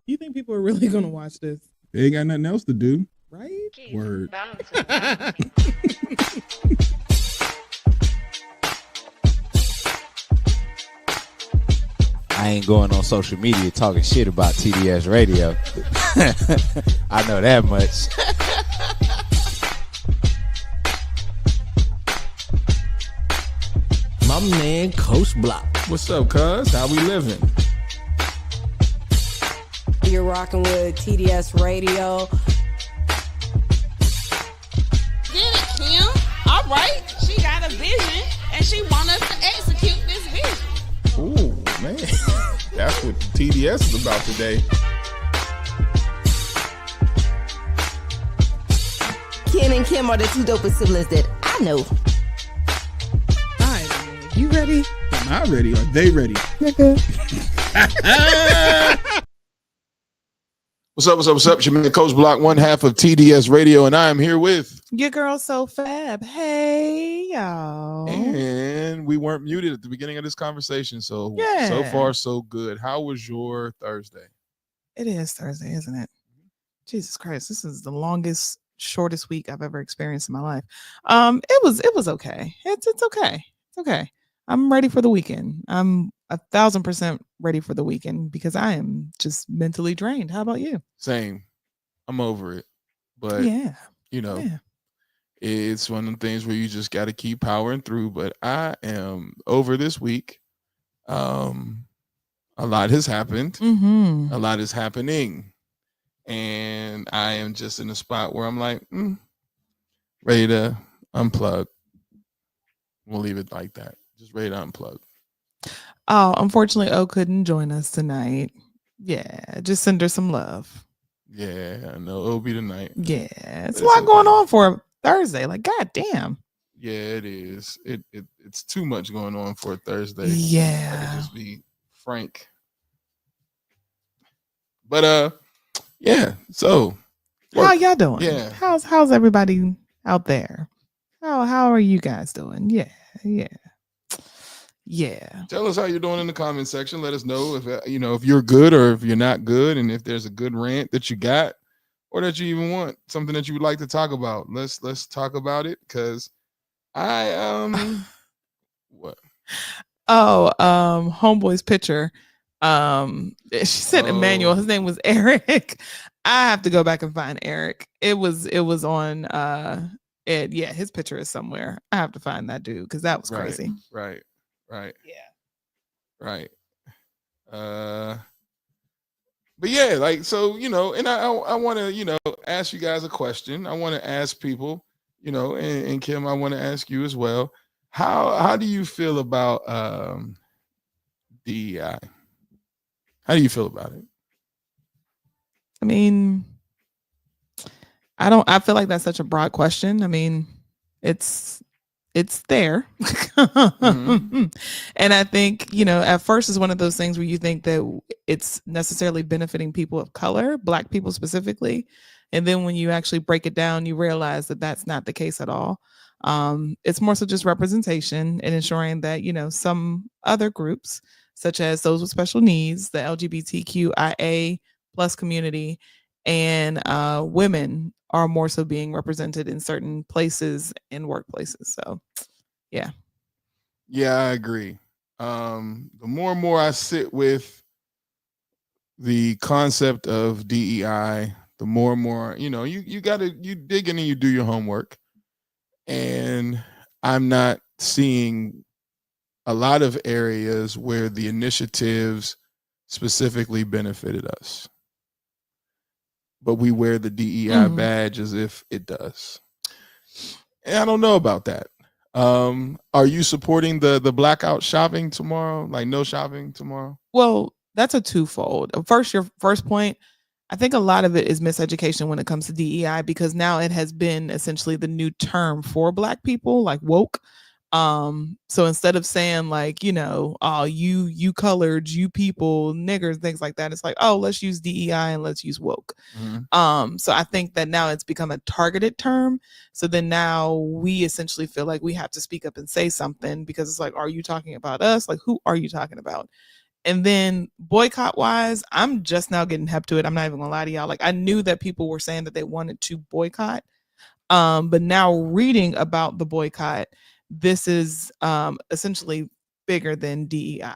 You think people are really gonna watch this, They ain't got nothing else to do. right? Word. I ain't going on social media talking shit about TDS radio. I know that much. My man, Coach Block. What's up, cuz? How we living? You're rocking with TDS Radio. Get it, Kim. All right. She got a vision, and she want us to execute this vision. Ooh, man. That's what TDS is about today. Ken and Kim are the two dopest siblings that I know. All right, man. You ready? Am I ready? Are they ready? What's up? It's your man, Coach Block, one half of TDS Radio, and I am here with... Your girl so fab. Hey, y'all. And we weren't muted at the beginning of this conversation, so Yeah. So far, so good. How was your Thursday? It is Thursday, isn't it? Jesus Christ, this is the longest, shortest week I've ever experienced in my life. It was okay. It's okay. It's okay. I'm ready for the weekend. I'm 1,000% ready for the weekend because I am just mentally drained. How about you? Same. I'm over it. But, Yeah. It's one of the things where you just got to keep powering through. But I am over this week. A lot has happened. Mm-hmm. A lot is happening. And I am just in a spot where I'm like, ready to unplug. We'll leave it like that. Just ready to unplug. Oh, unfortunately, O couldn't join us tonight. Yeah, just send her some love. Yeah, I know it'll be tonight. Yeah, it's a lot going on for a Thursday. Like, god damn. Yeah, it is. It's too much going on for a Thursday. Yeah. I could just be frank. But yeah. So, how y'all doing? Yeah. How's everybody out there? How are you guys doing? Yeah. Tell us how you're doing in the comment section. Let us know if if you're good or if you're not good, and if there's a good rant that you got, or that you even want something that you would like to talk about. Let's talk about it, because I what? Oh, homeboy's picture. She sent Emmanuel. His name was Eric. I have to go back and find Eric. It was on his picture is somewhere. I have to find that dude because that was crazy. Right. Yeah. Right. But yeah, like, so, and I want to, ask you guys a question. I want to ask people, and Kim, I want to ask you as well. How do you feel about DEI? How do you feel about it? I mean, I feel like that's such a broad question. I mean, it's there. Mm-hmm. And I think, at first it's one of those things where you think that it's necessarily benefiting people of color, Black people specifically. And then when you actually break it down, you realize that that's not the case at all. It's more so just representation and ensuring that, some other groups, such as those with special needs, the LGBTQIA plus community, and women are more so being represented in certain places and workplaces. So, yeah. Yeah, I agree. The more and more I sit with the concept of DEI, the more and more, you dig in and you do your homework. And I'm not seeing a lot of areas where the initiatives specifically benefited us, but we wear the DEI badge as if it does. And I don't know about that. Are you supporting the blackout shopping tomorrow? Like, no shopping tomorrow? Well, that's a twofold. First, your first point, I think a lot of it is miseducation when it comes to DEI, because now it has been essentially the new term for Black people, like woke. So instead of saying like, oh, you colored, you people, niggers, things like that, it's like, oh, let's use DEI and let's use woke. Mm-hmm. So I think that now it's become a targeted term. So then now we essentially feel like we have to speak up and say something, because it's like, are you talking about us? Like, who are you talking about? And then boycott wise, I'm just now getting hep to it. I'm not even gonna lie to y'all. Like I knew that people were saying that they wanted to boycott. But now reading about the boycott, this is essentially bigger than DEI.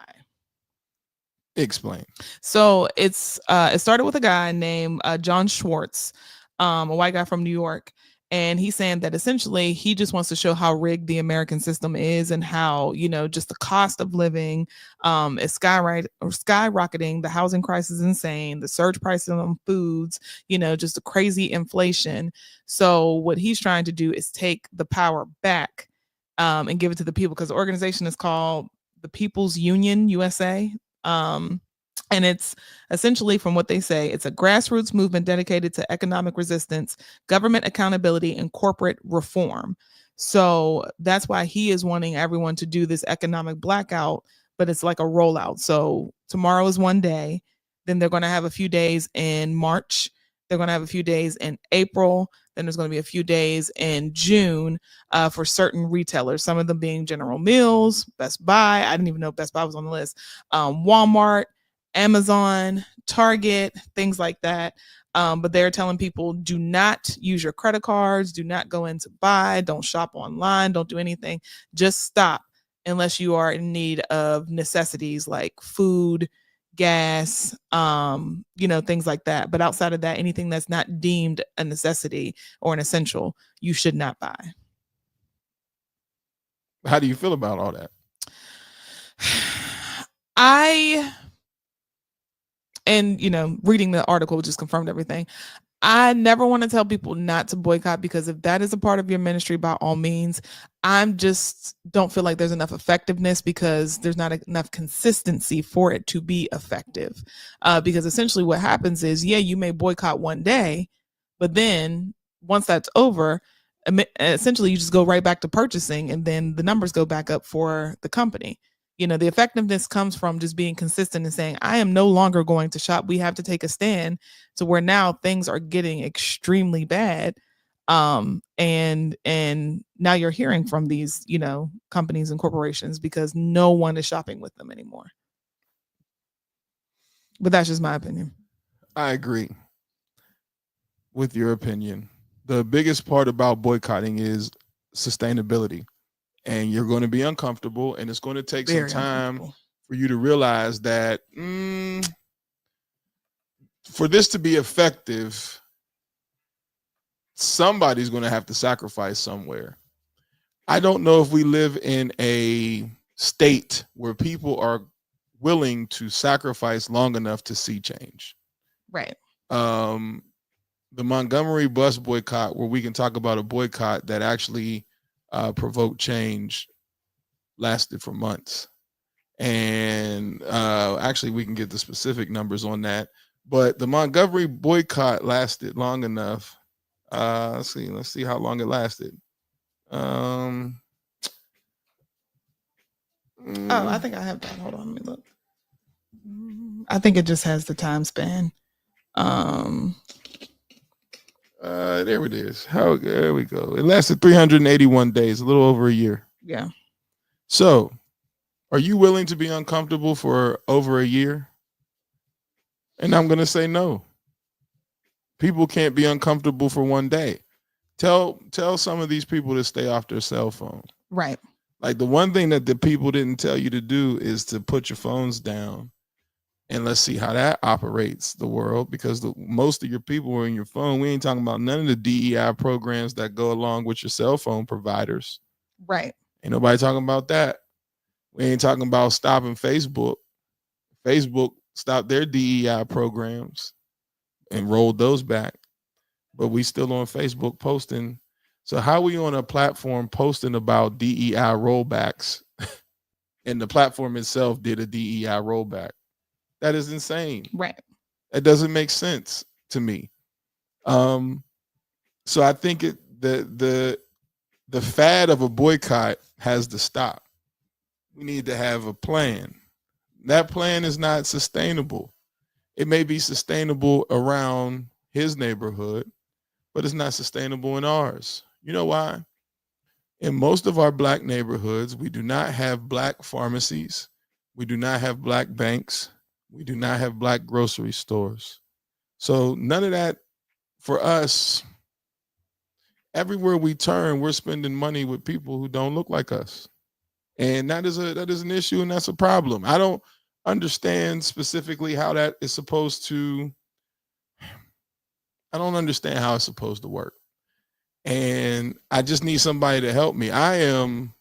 Explain. So it started with a guy named John Schwartz, a white guy from New York. And he's saying that essentially he just wants to show how rigged the American system is and how, just the cost of living is skyrocketing. The housing crisis is insane. The surge prices on foods, just the crazy inflation. So what he's trying to do is take the power back and give it to the people, because the organization is called the People's Union USA. And it's essentially, from what they say, it's a grassroots movement dedicated to economic resistance, government accountability, and corporate reform. So that's why he is wanting everyone to do this economic blackout, but it's like a rollout. So tomorrow is one day, then they're going to have a few days in March. They're going to have a few days in April. Then there's going to be a few days in June for certain retailers, some of them being General Mills, Best Buy. I didn't even know Best Buy was on the list. Walmart, Amazon, Target, things like that. But they're telling people, do not use your credit cards, do not go in to buy, don't shop online, don't do anything. Just stop unless you are in need of necessities like food, gas, things like that. But outside of that, anything that's not deemed a necessity or an essential, you should not buy. How do you feel about all that? Reading the article just confirmed everything. I never want to tell people not to boycott, because if that is a part of your ministry, by all means. I'm just don't feel like there's enough effectiveness, because there's not enough consistency for it to be effective. Because essentially what happens is, you may boycott one day, but then once that's over, essentially you just go right back to purchasing, and then the numbers go back up for the company. The effectiveness comes from just being consistent and saying, I am no longer going to shop. We have to take a stand to where now things are getting extremely bad. And now you're hearing from these, companies and corporations, because no one is shopping with them anymore. But that's just my opinion. I agree with your opinion. The biggest part about boycotting is sustainability. And you're going to be uncomfortable, and it's going to take some time for you to realize that for this to be effective, somebody's going to have to sacrifice somewhere. I don't know if we live in a state where people are willing to sacrifice long enough to see change. Right. The Montgomery bus boycott, where we can talk about a boycott that actually provoked change, lasted for months. And actually we can get the specific numbers on that, but the Montgomery boycott lasted long enough. Let's see how long it lasted. I think I have that. Hold on, let me look. I think it just has the time span. There it is. There we go. It lasted 381 days, a little over a year. Yeah. So, are you willing to be uncomfortable for over a year? And I'm going to say no. People can't be uncomfortable for one day. Tell some of these people to stay off their cell phone. Right. Like, the one thing that the people didn't tell you to do is to put your phones down. And let's see how that operates the world, because most of your people are in your phone. We ain't talking about none of the DEI programs that go along with your cell phone providers. Right. Ain't nobody talking about that. We ain't talking about stopping Facebook. Facebook stopped their DEI programs and rolled those back. But we still on Facebook posting. So how we on a platform posting about DEI rollbacks and the platform itself did a DEI rollback? That is insane. Right. It doesn't make sense to me. So I think the fad of a boycott has to stop. We need to have a plan. That plan is not sustainable. It may be sustainable around his neighborhood, but it's not sustainable in ours. You know why? In most of our Black neighborhoods, we do not have Black pharmacies. We do not have black banks. We do not have black grocery stores. So none of that for us. Everywhere we turn, we're spending money with people who don't look like us. And that is an issue, and that's a problem. I don't understand specifically how that is supposed to, I don't understand how it's supposed to work. And I just need somebody to help me. I am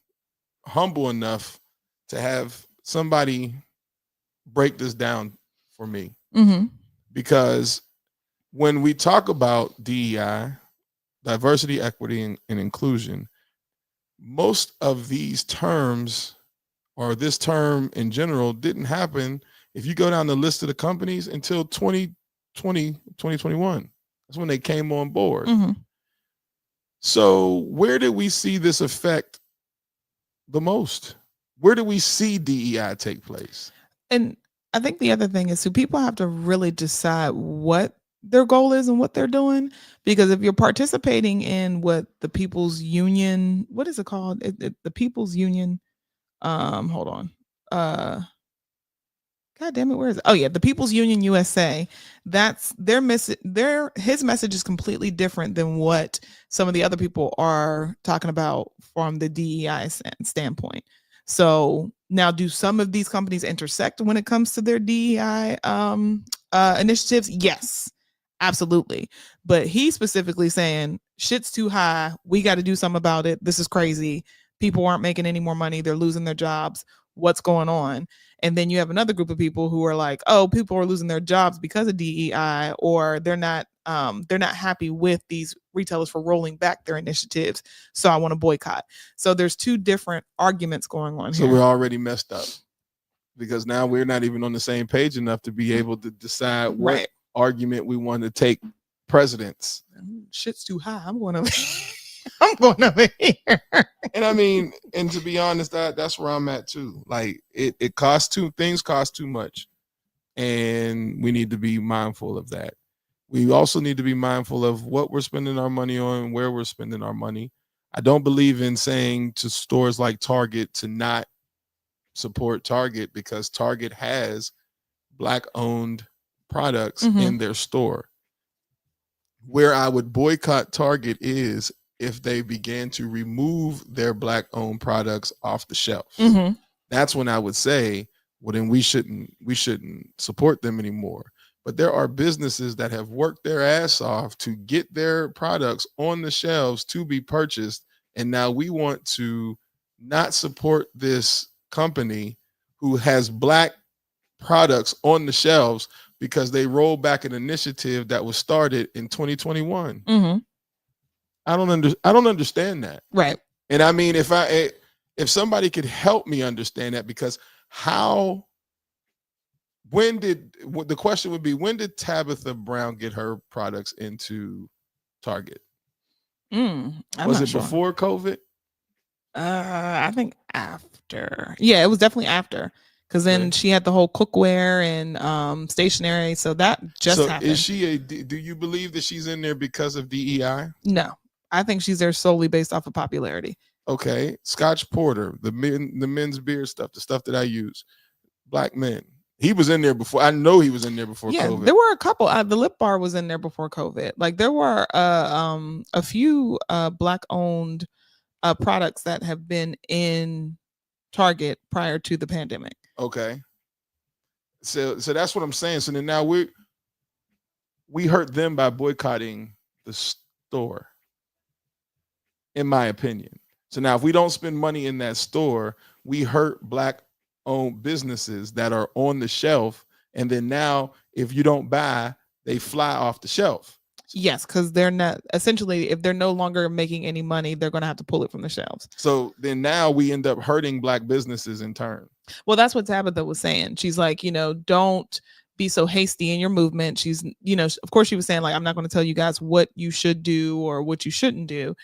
humble enough to have somebody break this down for me. Mm-hmm. Because when we talk about DEI, diversity, equity, and inclusion, most of these terms, or this term in general, didn't happen, if you go down the list of the companies, until 2021. That's when they came on board. Mm-hmm. So where did we see this affect the most? Where do we see DEI take place? And I think the other thing is, so people have to really decide what their goal is and what they're doing. Because if you're participating in what the People's Union, what is it called? The People's Union. Hold on. God damn it, where is it? Oh yeah, the People's Union USA. That's their message. His message is completely different than what some of the other people are talking about from the DEI standpoint. So now, do some of these companies intersect when it comes to their DEI initiatives? Yes, absolutely. But he's specifically saying shit's too high. We got to do something about it. This is crazy. People aren't making any more money. They're losing their jobs. What's going on? And then you have another group of people who are like, oh, people are losing their jobs because of DEI, or they're not happy with these retailers for rolling back their initiatives. So I want to boycott. So there's two different arguments going on here. So we're already messed up, because now we're not even on the same page enough to be able to decide what argument we want to take precedence. Shit's too high. I'm going over here. And I mean, and to be honest, that's where I'm at too. Like it costs things cost too much. And we need to be mindful of that. We also need to be mindful of what we're spending our money on and where we're spending our money. I don't believe in saying to stores like Target to not support Target, because Target has Black-owned products in their store. Where I would boycott Target is if they began to remove their Black-owned products off the shelves. That's when I would say, well, then we shouldn't support them anymore. But there are businesses that have worked their ass off to get their products on the shelves to be purchased, and now we want to not support this company who has Black products on the shelves because they rolled back an initiative that was started in 2021. I don't understand that. Right. And I mean, if somebody could help me understand that, because the question would be, when did Tabitha Brown get her products into Target? Was it before COVID? I think after. Yeah, it was definitely after. Because then she had the whole cookware and stationery. So that just happened. Is she do you believe that she's in there because of DEI? No, I think she's there solely based off of popularity. Okay. Scotch Porter, the men's beer stuff, the stuff that I use, Black men. He was in there before. I know he was in there before COVID. There were a couple. The Lip Bar was in there before COVID. Like there were a few Black-owned products that have been in Target prior to the pandemic. Okay. So that's what I'm saying. So then now we hurt them by boycotting the store, in my opinion. So now if we don't spend money in that store, we hurt Black-owned businesses that are on the shelf. And then now if you don't buy, they fly off the shelf. Yes, because they're not, essentially, if they're no longer making any money, they're going to have to pull it from the shelves. So then now we end up hurting Black businesses in turn. Well, that's what Tabitha was saying. She's like, don't be so hasty in your movement. She's, of course she was saying, like, I'm not going to tell you guys what you should do or what you shouldn't do.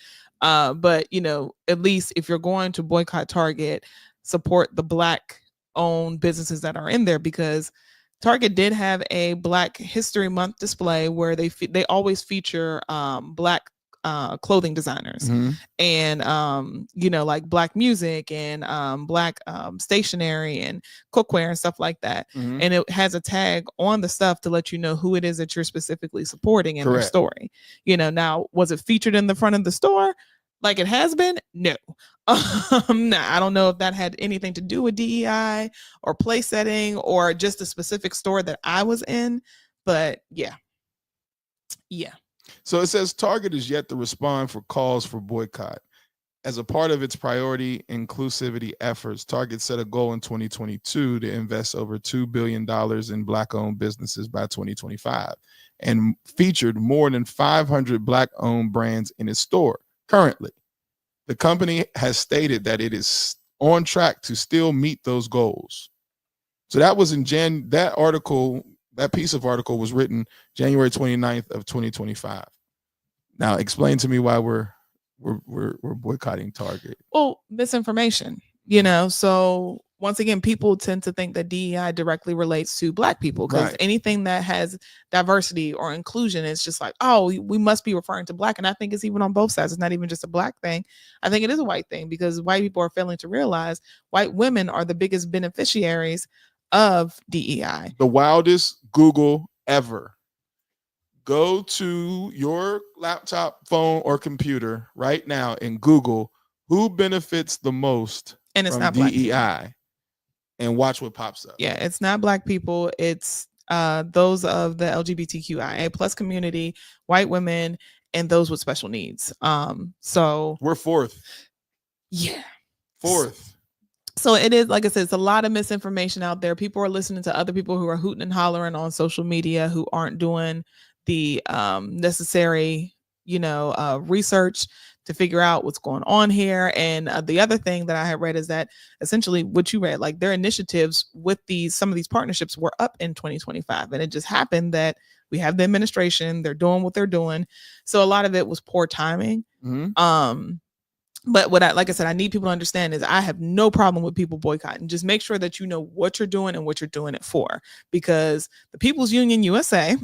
But, at least if you're going to boycott Target, support the Black-owned businesses that are in there, because Target did have a Black History Month display where they always feature Black clothing designers, and you know, like black music and black stationery and cookware and stuff like that. And it has a tag on the stuff to let you know who it is that you're specifically supporting in their story. You know, now, was it featured in the front of the store like it has been? No. I don't know if that had anything to do with DEI or place setting or just a specific store that I was in, but yeah. So it says Target is yet to respond for calls for boycott. As a part of its priority inclusivity efforts, Target set a goal in 2022 to invest over $2 billion in Black-owned businesses by 2025 and featured more than 500 Black-owned brands in its store. Currently, the company has stated that it is on track to still meet those goals. So that was in that article, that piece of article was written January 29th of 2025. Now explain to me why we're boycotting Target. Well, misinformation, you know. So once again, people tend to think that DEI directly relates to Black people because anything that has diversity or inclusion is just like, oh, we must be referring to Black. And I think it's even on both sides. It's not even just a Black thing. I think it is a white thing because white people are failing to realize white women are the biggest beneficiaries of DEI. The wildest Google ever. Go to your laptop, phone, or computer right now and Google who benefits the most and it's from not DEI and watch what pops up. Yeah, it's not Black people. It's those of the LGBTQIA plus community, white women, and those with special needs. So we're fourth. Yeah. Fourth. So it is, like I said, it's a lot of misinformation out there. People are listening to other people who are hooting and hollering on social media who aren't doing the necessary, research to figure out what's going on here. And the other thing that I had read is that essentially what you read, like their initiatives with some of these partnerships were up in 2025. And it just happened that we have the administration, they're doing what they're doing. So a lot of it was poor timing. But like I said, I need people to understand is I have no problem with people boycotting. Just make sure that you know what you're doing and what you're doing it for, because the People's Union USA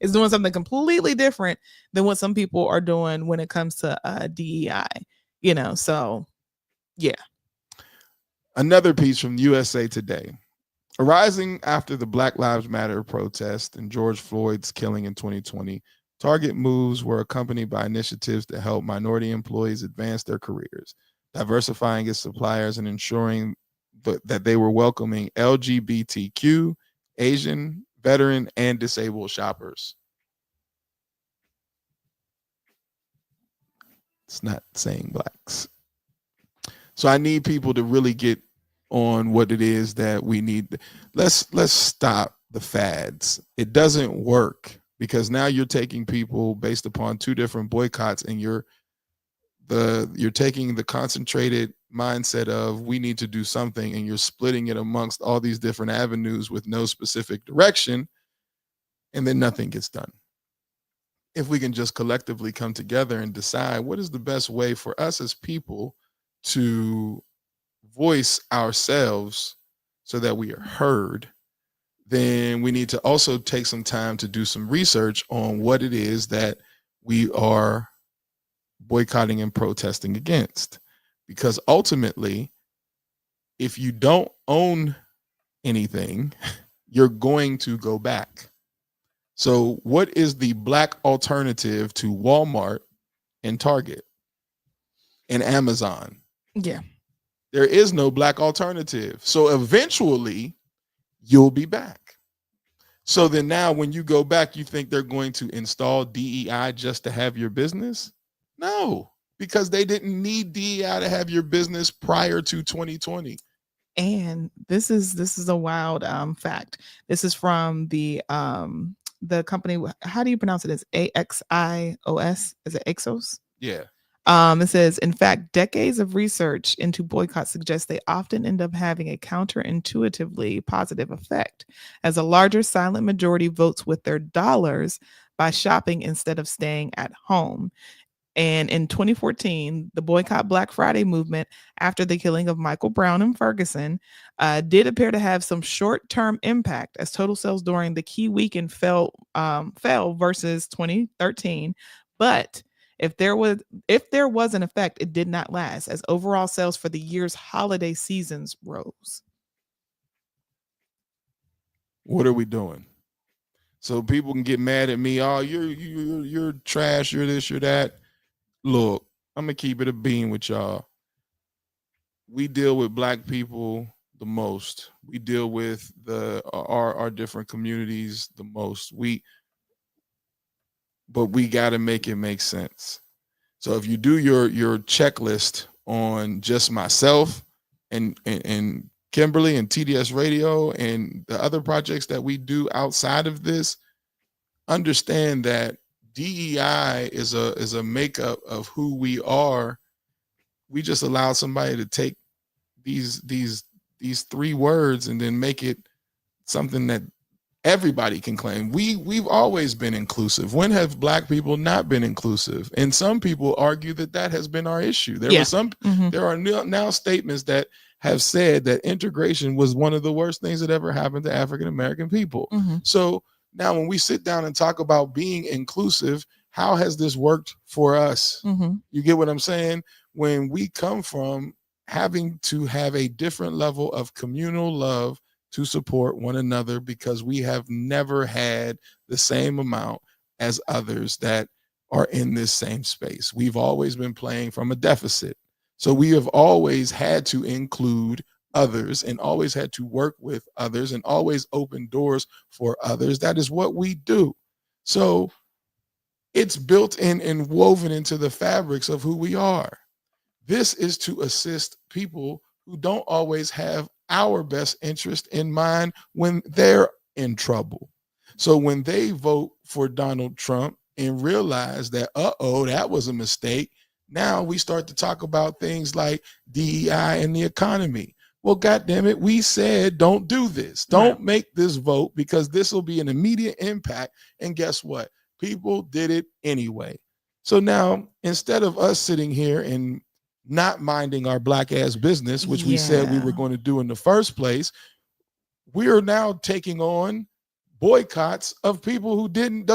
is doing something completely different than what some people are doing when it comes to DEI, so yeah. Another piece from USA Today. Arising after the Black Lives Matter protest and George Floyd's killing in 2020, Target moves were accompanied by initiatives to help minority employees advance their careers, diversifying its suppliers and ensuring that they were welcoming LGBTQ, Asian, veteran, and disabled shoppers. It's not saying Blacks. So I need people to really get on what it is that we need. Let's stop the fads. It doesn't work. Because now you're taking people based upon two different boycotts and you're taking the concentrated mindset of we need to do something and you're splitting it amongst all these different avenues with no specific direction, and then nothing gets done. If we can just collectively come together and decide what is the best way for us as people to voice ourselves so that we are heard, then we need to also take some time to do some research on what it is that we are boycotting and protesting against. Because ultimately, if you don't own anything, you're going to go back. So what is the Black alternative to Walmart and Target and Amazon? Yeah. There is no Black alternative. So eventually, you'll be back. So then now when you go back, you think they're going to install DEI just to have your business? No, because they didn't need DEI to have your business prior to 2020. And this is a wild fact. This is from the company. How do you pronounce it? Is AXIOS? Is it Exos? Yeah. It says, in fact, decades of research into boycotts suggest they often end up having a counterintuitively positive effect, as a larger silent majority votes with their dollars by shopping instead of staying at home. And in 2014, the Boycott Black Friday movement, after the killing of Michael Brown in Ferguson, did appear to have some short-term impact, as total sales during the key weekend fell versus 2013, but If there was an effect, it did not last, as overall sales for the year's holiday seasons rose. What are we doing? So people can get mad at me. Oh, you're trash. You're this. You're that. Look, I'm gonna keep it a bean with y'all. We deal with Black people the most. We deal with our different communities the most. But we got to make it make sense. So if you do your checklist on just myself and Kimberly and TDS Radio and the other projects that we do outside of this, understand that DEI is a makeup of who we are. We just allow somebody to take these 3 words and then make it something that everybody can claim. We've always been inclusive. When have Black people not been inclusive? And some people argue that has been our issue. There are now statements that have said that integration was one of the worst things that ever happened to African American people. So now when we sit down and talk about being inclusive, how has this worked for us? You get what I'm saying? When we come from having to have a different level of communal love to support one another because we have never had the same amount as others that are in this same space. We've always been playing from a deficit. So we have always had to include others and always had to work with others and always open doors for others. That is what we do. So it's built in and woven into the fabrics of who we are. This is to assist people who don't always have our best interest in mind when they're in trouble. So when they vote for Donald Trump and realize that, that was a mistake, now we start to talk about things like DEI and the economy. Well, goddamn it, we said don't do this. Don't make this vote because this will be an immediate impact. And guess what? People did it anyway. So now, instead of us sitting here and not minding our Black ass business, which we said we were going to do in the first place, we are now taking on boycotts of people who didn't.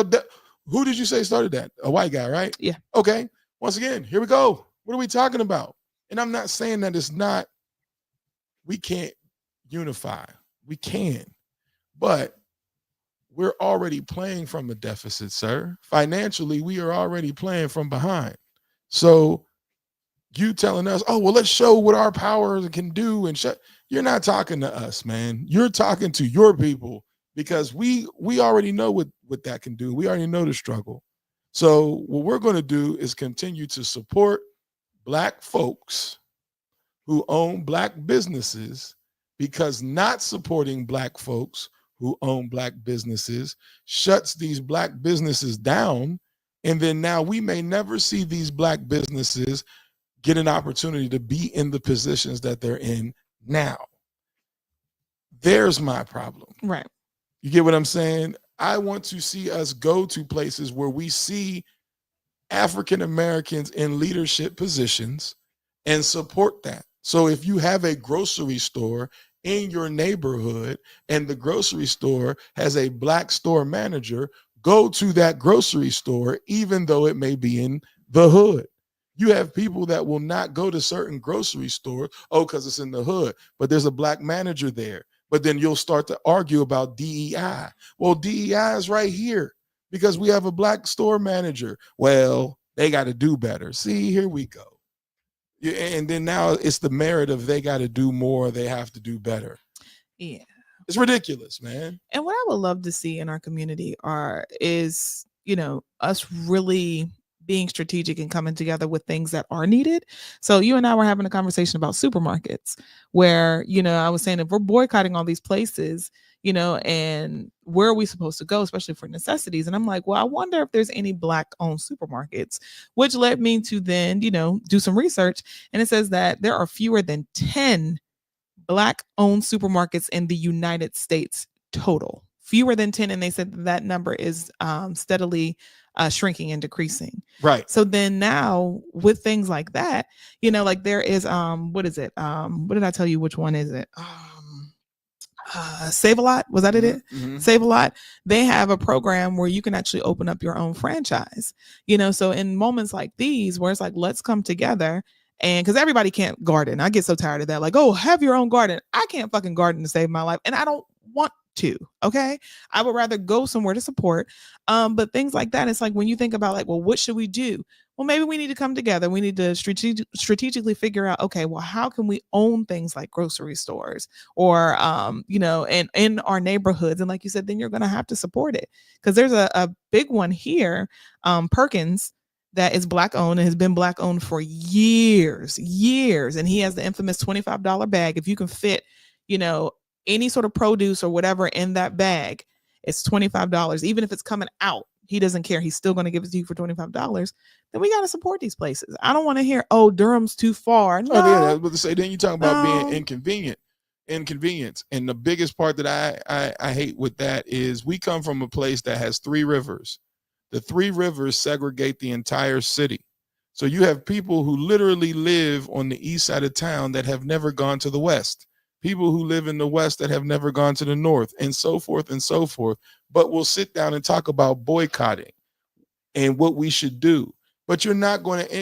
Who did you say started that? A white guy, right? Yeah. Okay. Once again, here we go. What are we talking about? And I'm not saying that it's not, we can't unify. We can. But we're already playing from a deficit, sir. Financially, we are already playing from behind. So you telling us, oh, well, let's show what our power can do and you're not talking to us, man. You're talking to your people because we already know what that can do. We already know the struggle. So what we're going to do is continue to support Black folks who own Black businesses, because not supporting Black folks who own Black businesses shuts these Black businesses down. And then now we may never see these Black businesses get an opportunity to be in the positions that they're in now. There's my problem. Right. You get what I'm saying? I want to see us go to places where we see African Americans in leadership positions and support that. So if you have a grocery store in your neighborhood and the grocery store has a Black store manager, go to that grocery store, even though it may be in the hood. You have people that will not go to certain grocery stores, because it's in the hood, but there's a Black manager there. But then you'll start to argue about DEI. Well, DEI is right here because we have a Black store manager. Well, they got to do better. See, here we go. And then now it's the merit of they got to do more. They have to do better. Yeah. It's ridiculous, man. And what I would love to see in our community is us really being strategic and coming together with things that are needed. So you and I were having a conversation about supermarkets where, I was saying if we're boycotting all these places, and where are we supposed to go, especially for necessities? And I'm like, well, I wonder if there's any Black owned supermarkets, which led me to then, do some research. And it says that there are fewer than 10 Black owned supermarkets in the United States total. Fewer than 10. And they said that number is steadily shrinking and decreasing. Right. So then now with things like that, like there is, what is it? What did I tell you? Which one is it? Save a Lot. Was that it? Mm-hmm. Save a Lot. They have a program where you can actually open up your own franchise. So in moments like these, where it's like, let's come together. And because everybody can't garden. I get so tired of that. Like, oh, have your own garden. I can't fucking garden to save my life. And I don't want to. Okay. I would rather go somewhere to support. But things like that, it's like when you think about like, well, what should we do? Well, maybe we need to come together. We need to strategically figure out, okay, well, how can we own things like grocery stores or, and in our neighborhoods? And like you said, then you're going to have to support it because there's a big one here, Perkins, that is Black owned and has been Black owned for years. And he has the infamous $25 bag. If you can fit, any sort of produce or whatever in that bag, it's $25. Even if it's coming out, he doesn't care. He's still going to give it to you for $25. Then we got to support these places. I don't want to hear, oh, Durham's too far. No, yeah, I was about to say. Then you talk about being inconvenience, and the biggest part that I hate with that is we come from a place that has 3 rivers. The 3 rivers segregate the entire city. So you have people who literally live on the east side of town that have never gone to the west. People who live in the west that have never gone to the north, and so forth and so forth. But we'll sit down and talk about boycotting and what we should do. But you're not going to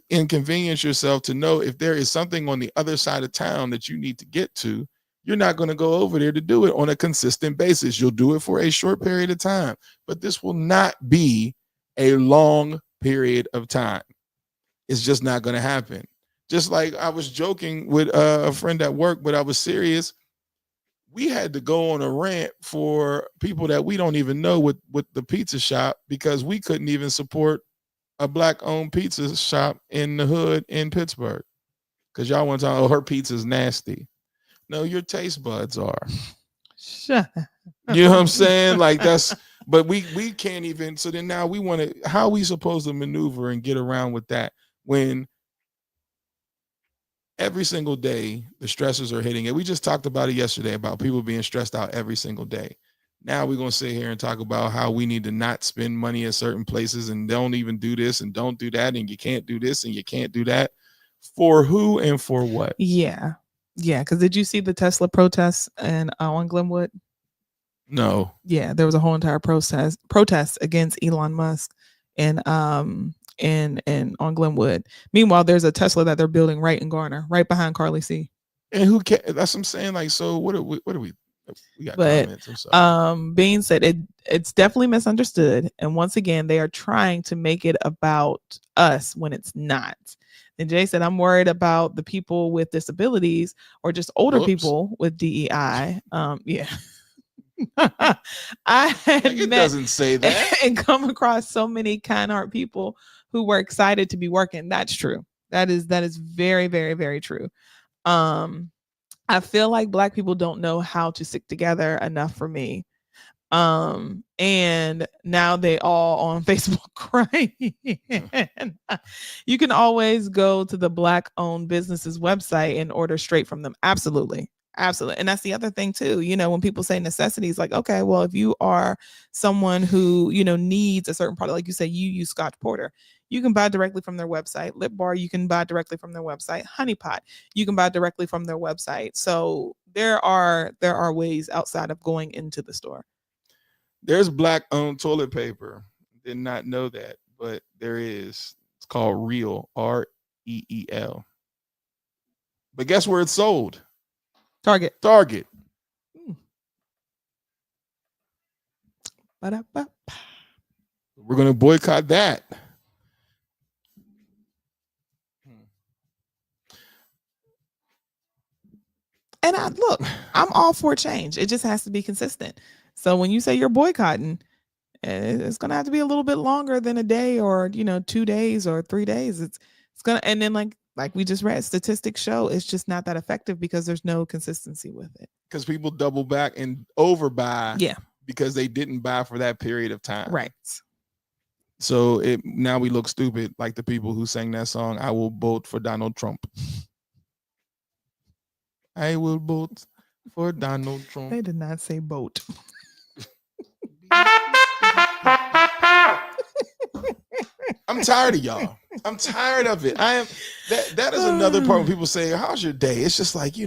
inconvenience yourself to know if there is something on the other side of town that you need to get to. You're not going to go over there to do it on a consistent basis. You'll do it for a short period of time, but this will not be a long period of time. It's just not going to happen. Just like I was joking with a friend at work, but I was serious. We had to go on a rant for people that we don't even know with the pizza shop because we couldn't even support a Black-owned pizza shop in the hood in Pittsburgh because y'all want to talk, oh, her pizza's nasty. No, your taste buds are. Shut up. You know what I'm saying? Like that's, but we can't even. So then now we want to. How are we supposed to maneuver and get around with that when every single day the stressors are hitting it? We just talked about it yesterday about people being stressed out every single day. Now we're gonna sit here and talk about how we need to not spend money at certain places and don't even do this and don't do that and you can't do this and you can't do that. For who and for what? Yeah. Because did you see the Tesla protests on Glenwood? No. Yeah, there was a whole entire protest against Elon Musk and on Glenwood. Meanwhile, there's a Tesla that they're building right in Garner, right behind Carly C. And who cares? That's what I'm saying. Like, so what are we? We got comments. Bean said it's definitely misunderstood, and once again, they are trying to make it about us when it's not. And Jay said, I'm worried about the people with disabilities or just older people with DEI. Yeah. I had it doesn't say that and come across so many kind heart people who were excited to be working. That's true. That is very, very, very true. I feel like Black people don't know how to stick together enough for me. And now they all on Facebook crying. You can always go to the Black-owned businesses website and order straight from them. Absolutely. And that's the other thing too. When people say necessities, like, okay, well, if you are someone who, needs a certain product, like you say, you use Scotch Porter, you can buy directly from their website. Lip Bar, you can buy directly from their website. Honey Pot, you can buy directly from their website. So there are ways outside of going into the store. There's Black-owned toilet paper. Did not know that, but there is. It's called Reel, REEL. But guess where it's sold? Target. We're going to boycott that. And I'm all for change. It just has to be consistent. So when you say you're boycotting, it's going to have to be a little bit longer than a day or, 2 days or 3 days. It's going to, and then like we just read, statistics show it's just not that effective because there's no consistency with it. Because people double back and overbuy. Yeah. Because they didn't buy for that period of time. Right. So now we look stupid like the people who sang that song, I will vote for Donald Trump. I will vote for Donald Trump. They did not say boat. I'm tired of y'all. I'm tired of it. I am. That is another part when people say, how's your day? It's just like,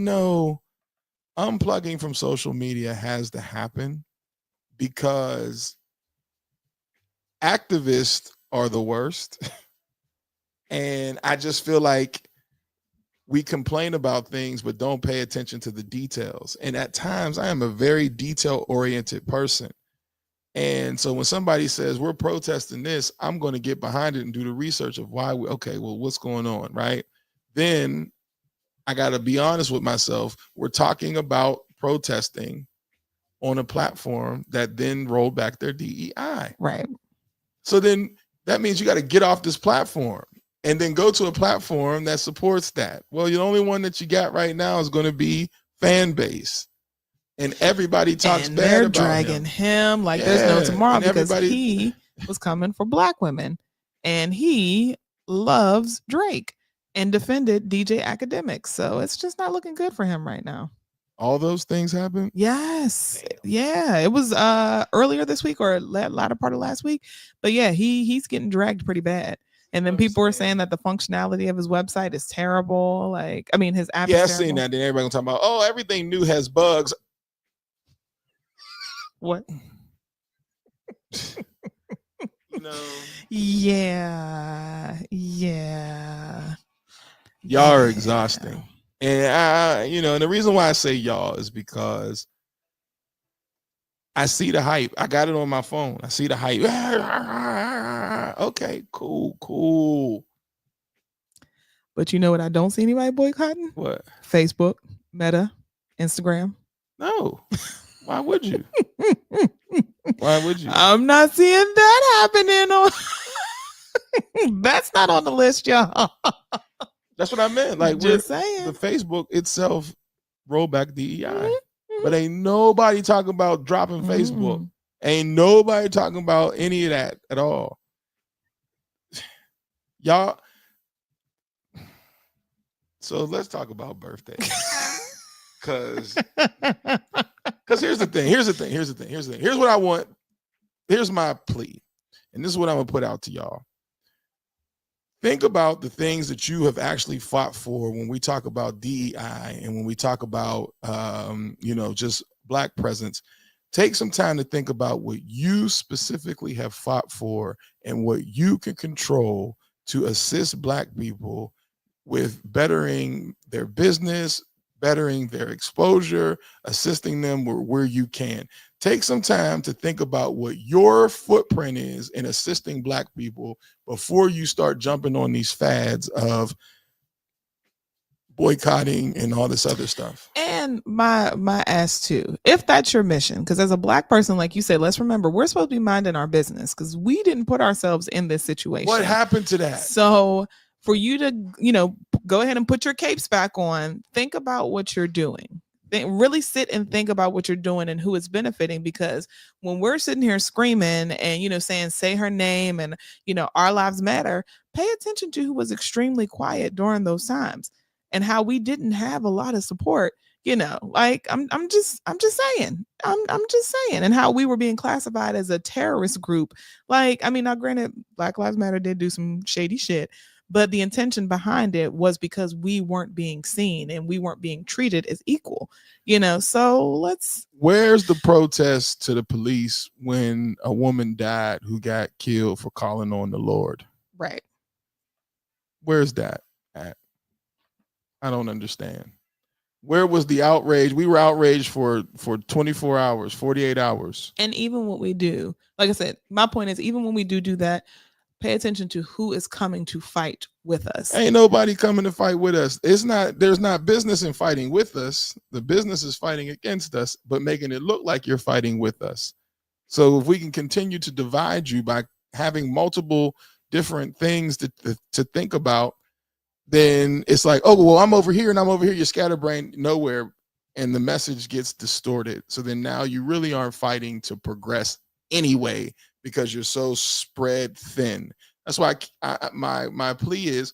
unplugging from social media has to happen because activists are the worst. And I just feel like we complain about things but don't pay attention to the details. And at times I am a very detail-oriented person. And so when somebody says we're protesting this, I'm going to get behind it and do the research of why what's going on, right? Then I got to be honest with myself. We're talking about protesting on a platform that then rolled back their DEI. Right. So then that means you got to get off this platform and then go to a platform that supports that. Well, the only one that you got right now is going to be fan base. And everybody talks and bad they're about dragging him like there's no tomorrow because he was coming for black women and he loves Drake and defended DJ Academics. So it's just not looking good for him right now. All those things happen? Yes. Damn. Yeah. It was earlier this week or latter part of last week. But yeah, he's getting dragged pretty bad. And then people were saying that the functionality of his website is terrible. Like, I mean, his app is terrible. Yeah, I seen that. Then everybody gonna talk about, oh, everything new has bugs. What? Yeah. Y'all are exhausting. And and the reason why I say y'all is because I see the hype. I got it on my phone. I see the hype. Okay, cool. But you know what I don't see anybody boycotting? What? Facebook, Meta, Instagram. No. Why would you? Why would you? I'm not seeing that happening. That's not on the list, y'all. That's what I meant. Like, just saying. The Facebook itself rolled back DEI. But ain't nobody talking about dropping Facebook. Ain't nobody talking about any of that at all. Y'all. So let's talk about birthdays. Because here's the thing. Here's what I want. Here's my plea. And this is what I'm going to put out to y'all. Think about the things that you have actually fought for when we talk about DEI and when we talk about, just Black presence. Take some time to think about what you specifically have fought for and what you can control to assist Black people with bettering their business, bettering their exposure, assisting them where you can. Take some time to think about what your footprint is in assisting Black people before you start jumping on these fads of boycotting and all this other stuff. And my ask too, if that's your mission, because as a Black person, like you said, let's remember we're supposed to be minding our business because we didn't put ourselves in this situation. What happened to that? So for you to, go ahead and put your capes back on, think about what you're doing. Really sit and think about what you're doing and who it's benefiting, because when we're sitting here screaming and, saying, say her name and, our lives matter, pay attention to who was extremely quiet during those times and how we didn't have a lot of support, like I'm just saying, and how we were being classified as a terrorist group. Like, I mean, now granted, Black Lives Matter did do some shady shit, but the intention behind it was because we weren't being seen and we weren't being treated as equal, so where's the protest to the police when a woman died who got killed for calling on the Lord? Right. Where's that at? I don't understand. Where was the outrage? We were outraged for 24 hours, 48 hours. And even what we do, like I said, my point is, even when we do that, pay attention to who is coming to fight with us. Ain't nobody coming to fight with us. There's not business in fighting with us. The business is fighting against us, but making it look like you're fighting with us. So if we can continue to divide you by having multiple different things to think about, then it's like, oh, well, I'm over here and I'm over here. You're scatterbrained nowhere, and the message gets distorted. So then now you really aren't fighting to progress anyway, because you're so spread thin. That's why my plea is,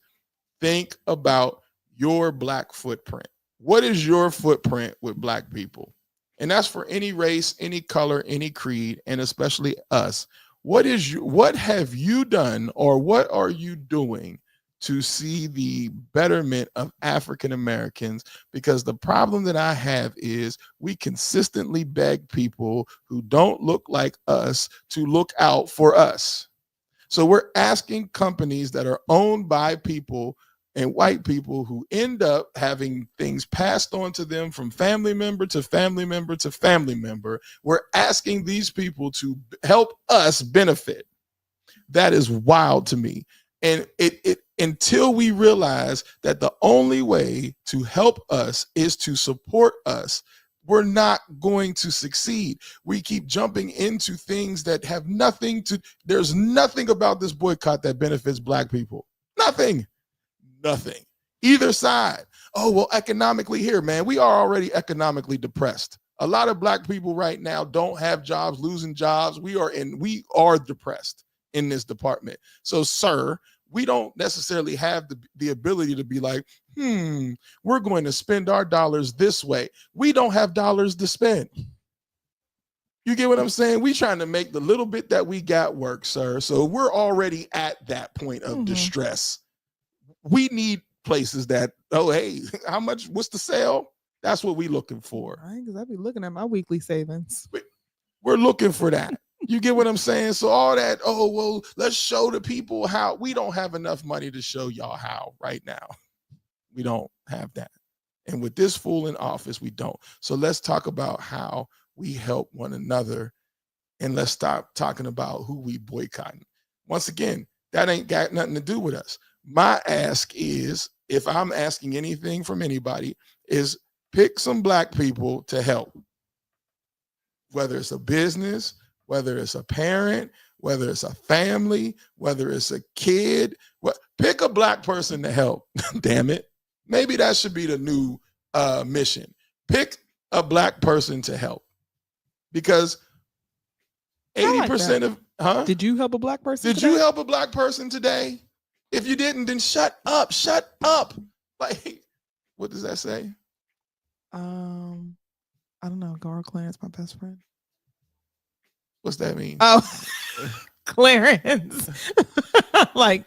think about your Black footprint. What is your footprint with Black people? And that's for any race, any color, any creed, and especially us. What have you done, or what are you doing to see the betterment of African Americans, because the problem that I have is we consistently beg people who don't look like us to look out for us. So we're asking companies that are owned by people and white people who end up having things passed on to them from family member to family member to family member. We're asking these people to help us benefit. That is wild to me. And it until we realize that the only way to help us is to support us, we're not going to succeed. We keep jumping into things that have nothing to, there's nothing about this boycott that benefits Black people. Nothing. Either side. Oh, well, economically here, man, we are already economically depressed. A lot of Black people right now don't have jobs, losing jobs. We are depressed in this department. So, sir, we don't necessarily have the ability to be like, we're going to spend our dollars this way. We don't have dollars to spend. You get what I'm saying? We trying to make the little bit that we got work, sir. So we're already at that point of distress. We need places that, oh, hey, how much, what's the sale? That's what we looking for. Right, because I be looking at my weekly savings. We're looking for that. You get what I'm saying? So all that, oh, well, let's show the people how. We don't have enough money to show y'all how right now. We don't have that. And with this fool in office, we don't. So let's talk about how we help one another, and let's stop talking about who we boycotting. Once again, that ain't got nothing to do with us. My ask is, if I'm asking anything from anybody, is pick some Black people to help. Whether it's a business, whether it's a parent, whether it's a family, whether it's a kid, pick a Black person to help. Damn it. Maybe that should be the new mission. Pick a Black person to help. Because 80% of, Did you help a Black person today? You help a Black person today? If you didn't, then shut up. Like, what does that say? I don't know. Gar Clarence, my best friend. What's that mean? Oh, Clarence. Like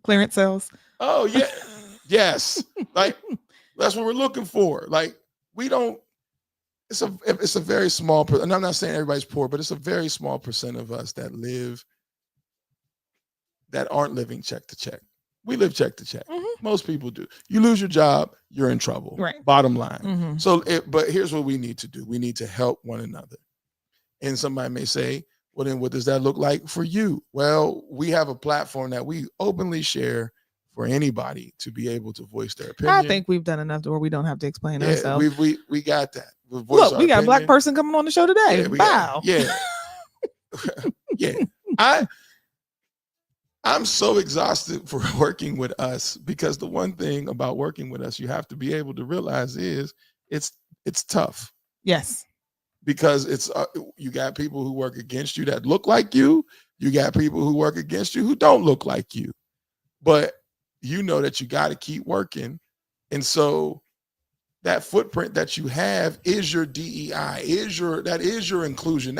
clearance sales. Oh, yeah. Yes. Like, that's what we're looking for. Like, we don't, it's a very small, and I'm not saying everybody's poor, but it's a very small percent of us that aren't living check to check. We live check to check. Most people do. You lose your job, you're in trouble. Right. Bottom line. So, but here's what we need to do. We need to help one another. And somebody may say, well, then what does that look like for you? Well, we have a platform that we openly share for anybody to be able to voice their opinion. I think we've done enough to where we don't have to explain ourselves. We got that. Look, we got a Black person coming on the show today. Yeah, wow. Yeah. I'm so exhausted for working with us, because the one thing about working with us you have to be able to realize is it's tough. Yes. Because it's you got people who work against you that look like you. You got people who work against you who don't look like you. But you know that you got to keep working. And so that footprint that you have is your DEI, that is your inclusion.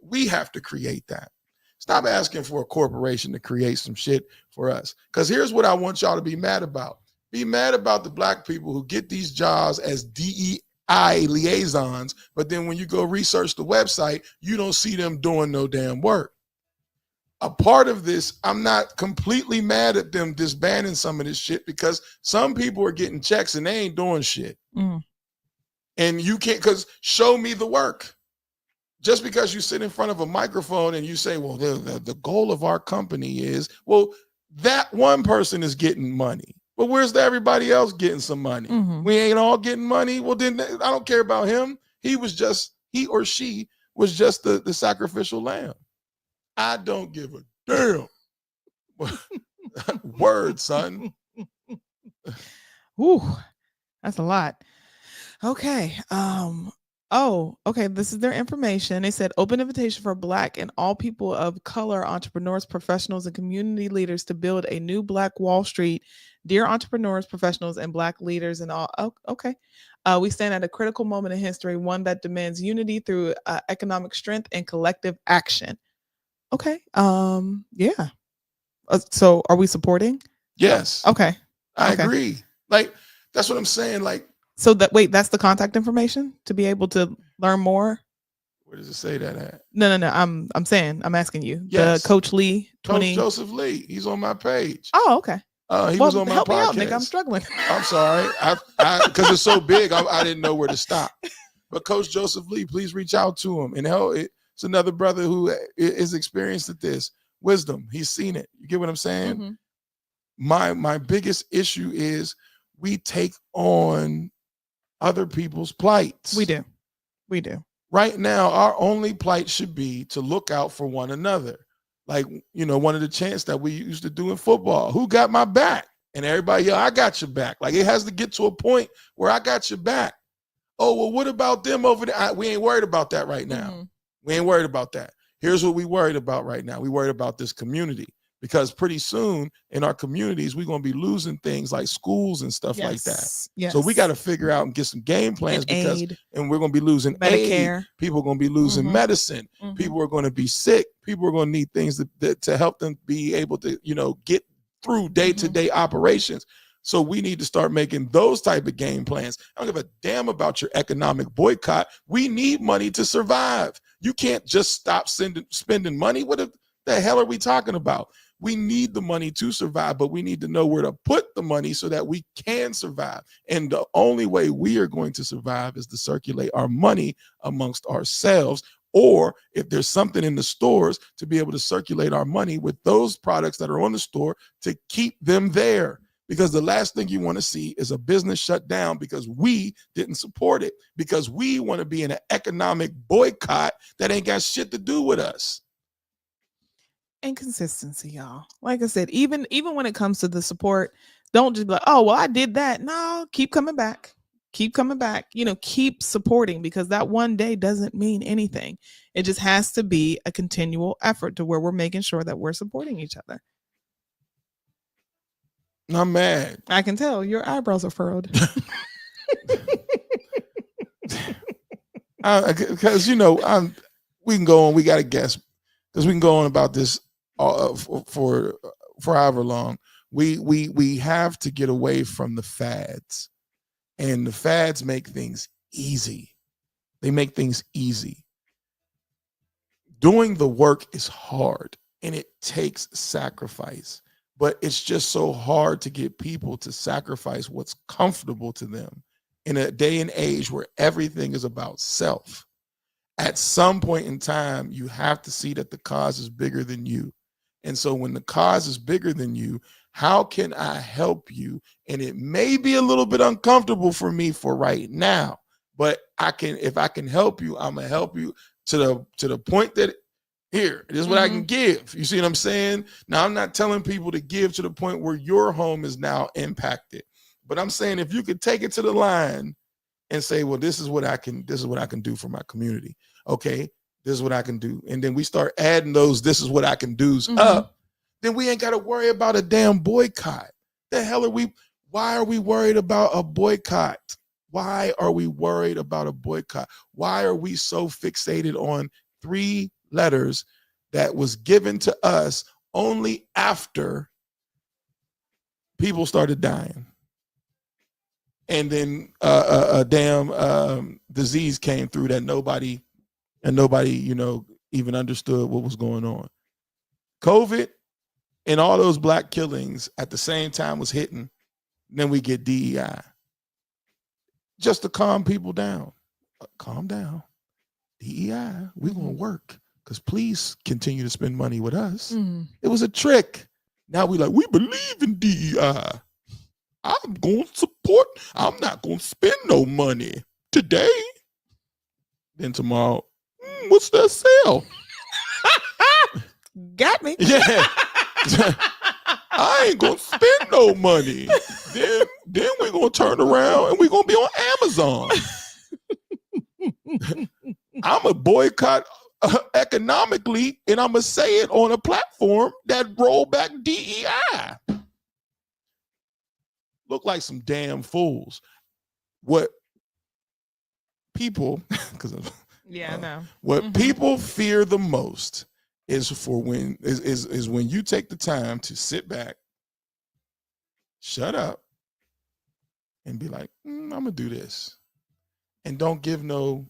We have to create that. Stop asking for a corporation to create some shit for us. Because here's what I want y'all to be mad about. Be mad about the Black people who get these jobs as DEI liaisons, but then when you go research the website, you don't see them doing no damn work. A part of this, I'm not completely mad at them disbanding some of this shit, because some people are getting checks and they ain't doing shit. And you can't, because show me the work. Just because you sit in front of a microphone and you say, well, the goal of our company is, well, that one person is getting money. But where's everybody else getting some money? We ain't all getting money. Well, then I don't care about him. He or she was just the sacrificial lamb. I don't give a damn. Word, son. Ooh, that's a lot. Okay. Okay. This is their information. They said open invitation for Black and all people of color entrepreneurs, professionals, and community leaders to build a new Black Wall Street. Dear entrepreneurs, professionals, and Black leaders and all. Oh, okay. We stand at a critical moment in history, one that demands unity through economic strength and collective action. Okay. Yeah. So are we supporting? Yes. Okay. I Okay. agree. Like, that's what I'm saying. Like, So that's the contact information to be able to learn more. where does it say that at? No. I'm asking you. Yes. The Coach Lee Coach 20. Joseph Lee. He's on my page. Oh, okay. He was on my help podcast. me out, Nick. I'm struggling. I'm sorry. I because it's so big, I didn't know where to stop. But Coach Joseph Lee, please reach out to him. And it's another brother who is experienced at this. Wisdom. He's seen it. You get what I'm saying? Mm-hmm. My biggest issue is we take on other people's plights. We do. Right now, our only plight should be to look out for one another. Like, one of the chants that we used to do in football. Who got my back? And everybody, I got your back. Like, it has to get to a point where I got your back. Oh, well, what about them over there? We ain't worried about that right now. Mm-hmm. We ain't worried about that. Here's what we worried about right now. We worried about this community. Because pretty soon in our communities, we're going to be losing things like schools and stuff like that. Yes. So we got to figure out and get some game plans and we're going to be losing Medicare. aid. People are going to be losing medicine. Mm-hmm. People are going to be sick. People are going to need things to help them be able to, get through day-to-day operations. So we need to start making those type of game plans. I don't give a damn about your economic boycott. We need money to survive. You can't just stop spending money. What the hell are we talking about? We need the money to survive, but we need to know where to put the money so that we can survive. And the only way we are going to survive is to circulate our money amongst ourselves, or if there's something in the stores, to be able to circulate our money with those products that are on the store to keep them there. Because the last thing you want to see is a business shut down because we didn't support it, because we want to be in an economic boycott that ain't got shit to do with us. Inconsistency, y'all. Like I said, even when it comes to the support, don't just be like, oh, well, I did that. No, keep coming back. Keep supporting, because that one day doesn't mean anything. It just has to be a continual effort to where we're making sure that we're supporting each other. I'm mad. I can tell your eyebrows are furrowed. Because we can go on. We got to guess, because we can go on about this for however long. We have to get away from the fads, and the fads make things easy. They make things easy. Doing the work is hard, and it takes sacrifice. But it's just so hard to get people to sacrifice what's comfortable to them in a day and age where everything is about self. At some point in time, you have to see that the cause is bigger than you. And so when the cause is bigger than you, how can I help you? And it may be a little bit uncomfortable for me for right now, but if I can help you, I'm gonna help you to the point that here, this is what I can give. You see what I'm saying? Now, I'm not telling people to give to the point where your home is now impacted, but I'm saying if you could take it to the line and say, well, this is what I can do for my community. Okay, this is what I can do. And then we start adding those, this is what I can do's up, then we ain't got to worry about a damn boycott. Why are we worried about a boycott? Why are we worried about a boycott? Why are we so fixated on 3 letters that was given to us only after people started dying? And then a damn disease came through that nobody even understood what was going on. COVID and all those black killings at the same time was hitting. Then we get DEI. Just to calm people down. Calm down. DEI, we're going to work, because please continue to spend money with us. It was a trick. Now we believe in DEI. I'm going to support. I'm not going to spend no money today. Then tomorrow, what's that sale? Got me. Yeah. I ain't going to spend no money. Then we're going to turn around and we're going to be on Amazon. I'm going to boycott economically, and I'm going to say it on a platform that roll back DEI. Look like some damn fools. What people, because I know. What people fear the most is when you take the time to sit back shut up and be like, I'm gonna do this, and don't give no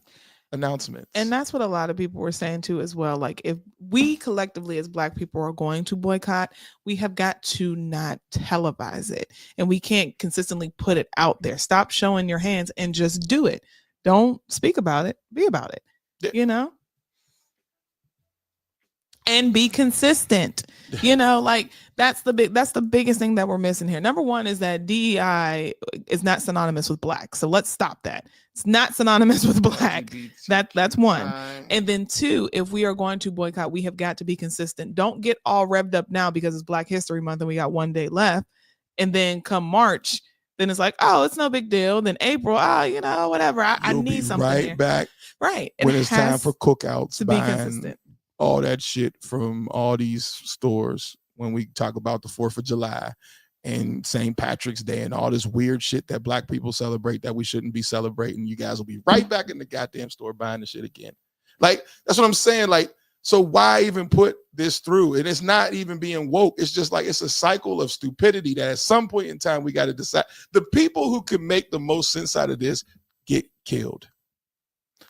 announcements. And that's what a lot of people were saying too as well. Like, if we collectively as Black people are going to boycott, we have got to not televise it, and we can't consistently put it out there. Stop showing your hands and just do it. Don't speak about it, be about it. Yeah. You know, and be consistent. You know, like that's the biggest thing that we're missing here. Number one is that DEI is not synonymous with Black. So let's stop that. It's not synonymous with Black. That's one. And then two, if we are going to boycott, we have got to be consistent. Don't get all revved up now because it's Black History Month and we got 1 day left. And then come March, then it's like, oh, it's no big deal. Then April, you know, whatever. I need something right here. back. Right. When it's time for cookouts, to be consistent. All that shit from all these stores when we talk about the 4th of July and St. Patrick's Day and all this weird shit that Black people celebrate that we shouldn't be celebrating. You guys will be right back in the goddamn store buying the shit again. Like, that's what I'm saying. Like, so why even put this through? And it's not even being woke. It's just like, it's a cycle of stupidity that at some point in time, we got to decide. The people who can make the most sense out of this get killed.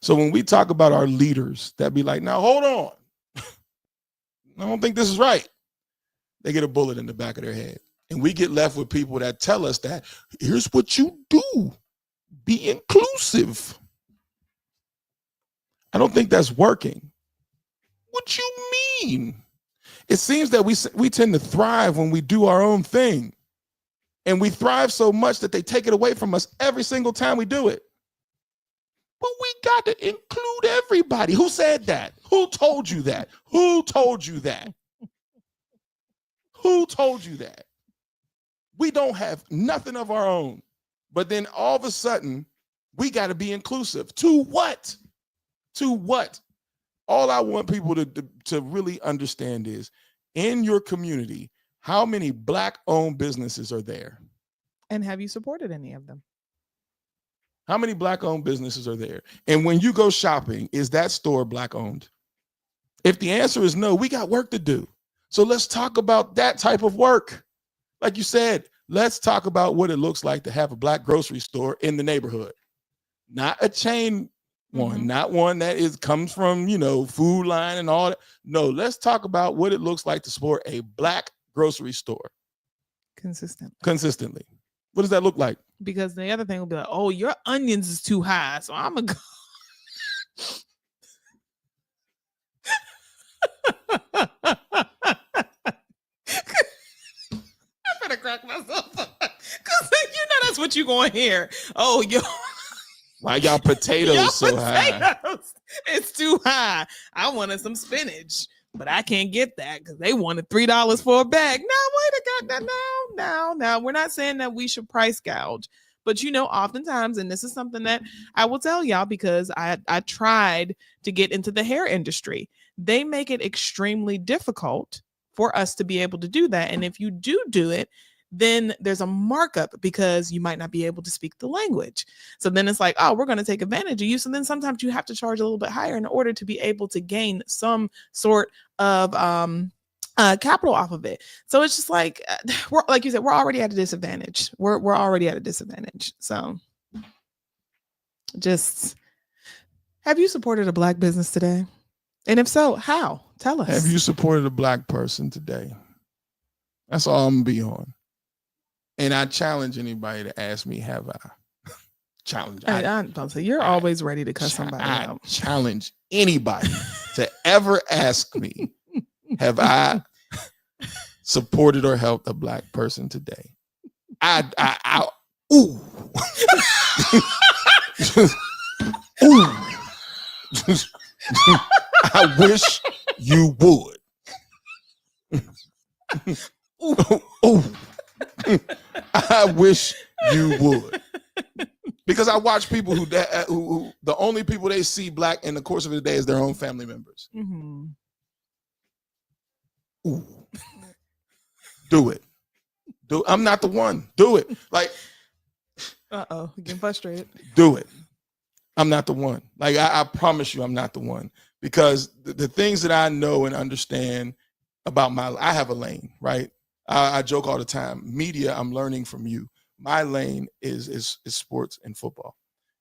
So when we talk about our leaders that be like, now hold on, I don't think this is right, they get a bullet in the back of their head. And we get left with people that tell us that here's what you do, be inclusive. I don't think that's working. What you mean? It seems that we tend to thrive when we do our own thing. And we thrive so much that they take it away from us every single time we do it. But we got to include everybody. Who said that? Who told you that? Who told you that? Who told you that? We don't have nothing of our own. But then all of a sudden, we got to be inclusive. To what? To what? All I want people to really understand is, in your community, how many Black-owned businesses are there? And have you supported any of them? How many Black-owned businesses are there? And when you go shopping, is that store Black-owned? If the answer is no, we got work to do. So let's talk about that type of work. Like you said, let's talk about what it looks like to have a Black grocery store in the neighborhood. Not a chain one, not one that comes from, you know, Food Line and all that. No, let's talk about what it looks like to support a Black grocery store. Consistently. What does that look like? Because the other thing will be like, oh, your onions is too high, so I'm gonna go. I better crack myself up because you know that's what you're going to hear. Oh, yo, why y'all potatoes so high? It's too high. I wanted some spinach, but I can't get that because they wanted $3 for a bag. No, wait a minute. No. We're not saying that we should price gouge, but you know, oftentimes, and this is something that I will tell y'all because I tried to get into the hair industry. They make it extremely difficult for us to be able to do that. And if you do it, then there's a markup because you might not be able to speak the language. So then it's like, oh, we're going to take advantage of you. So then sometimes you have to charge a little bit higher in order to be able to gain some sort of capital off of it. So it's just like, we're, like you said, we're already at a disadvantage. We're already at a disadvantage. So just, have you supported a Black business today? And if so, how? Tell us. Have you supported a Black person today? That's all I'm gonna be on. And I challenge anybody to ask me, have I? You're always ready to cuss somebody out. I challenge anybody to ever ask me, have I supported or helped a Black person today? Ooh. Ooh. I wish you would. Ooh. I wish you would. Because I watch people who the only people they see Black in the course of the day is their own family members. Mm-hmm. Ooh. Do it. I'm not the one. Do it. Like, getting frustrated. Do it. I'm not the one. Like, I promise you I'm not the one. Because the things that I know and understand about I have a lane, right? I joke all the time. Media, I'm learning from you. My lane is sports and football.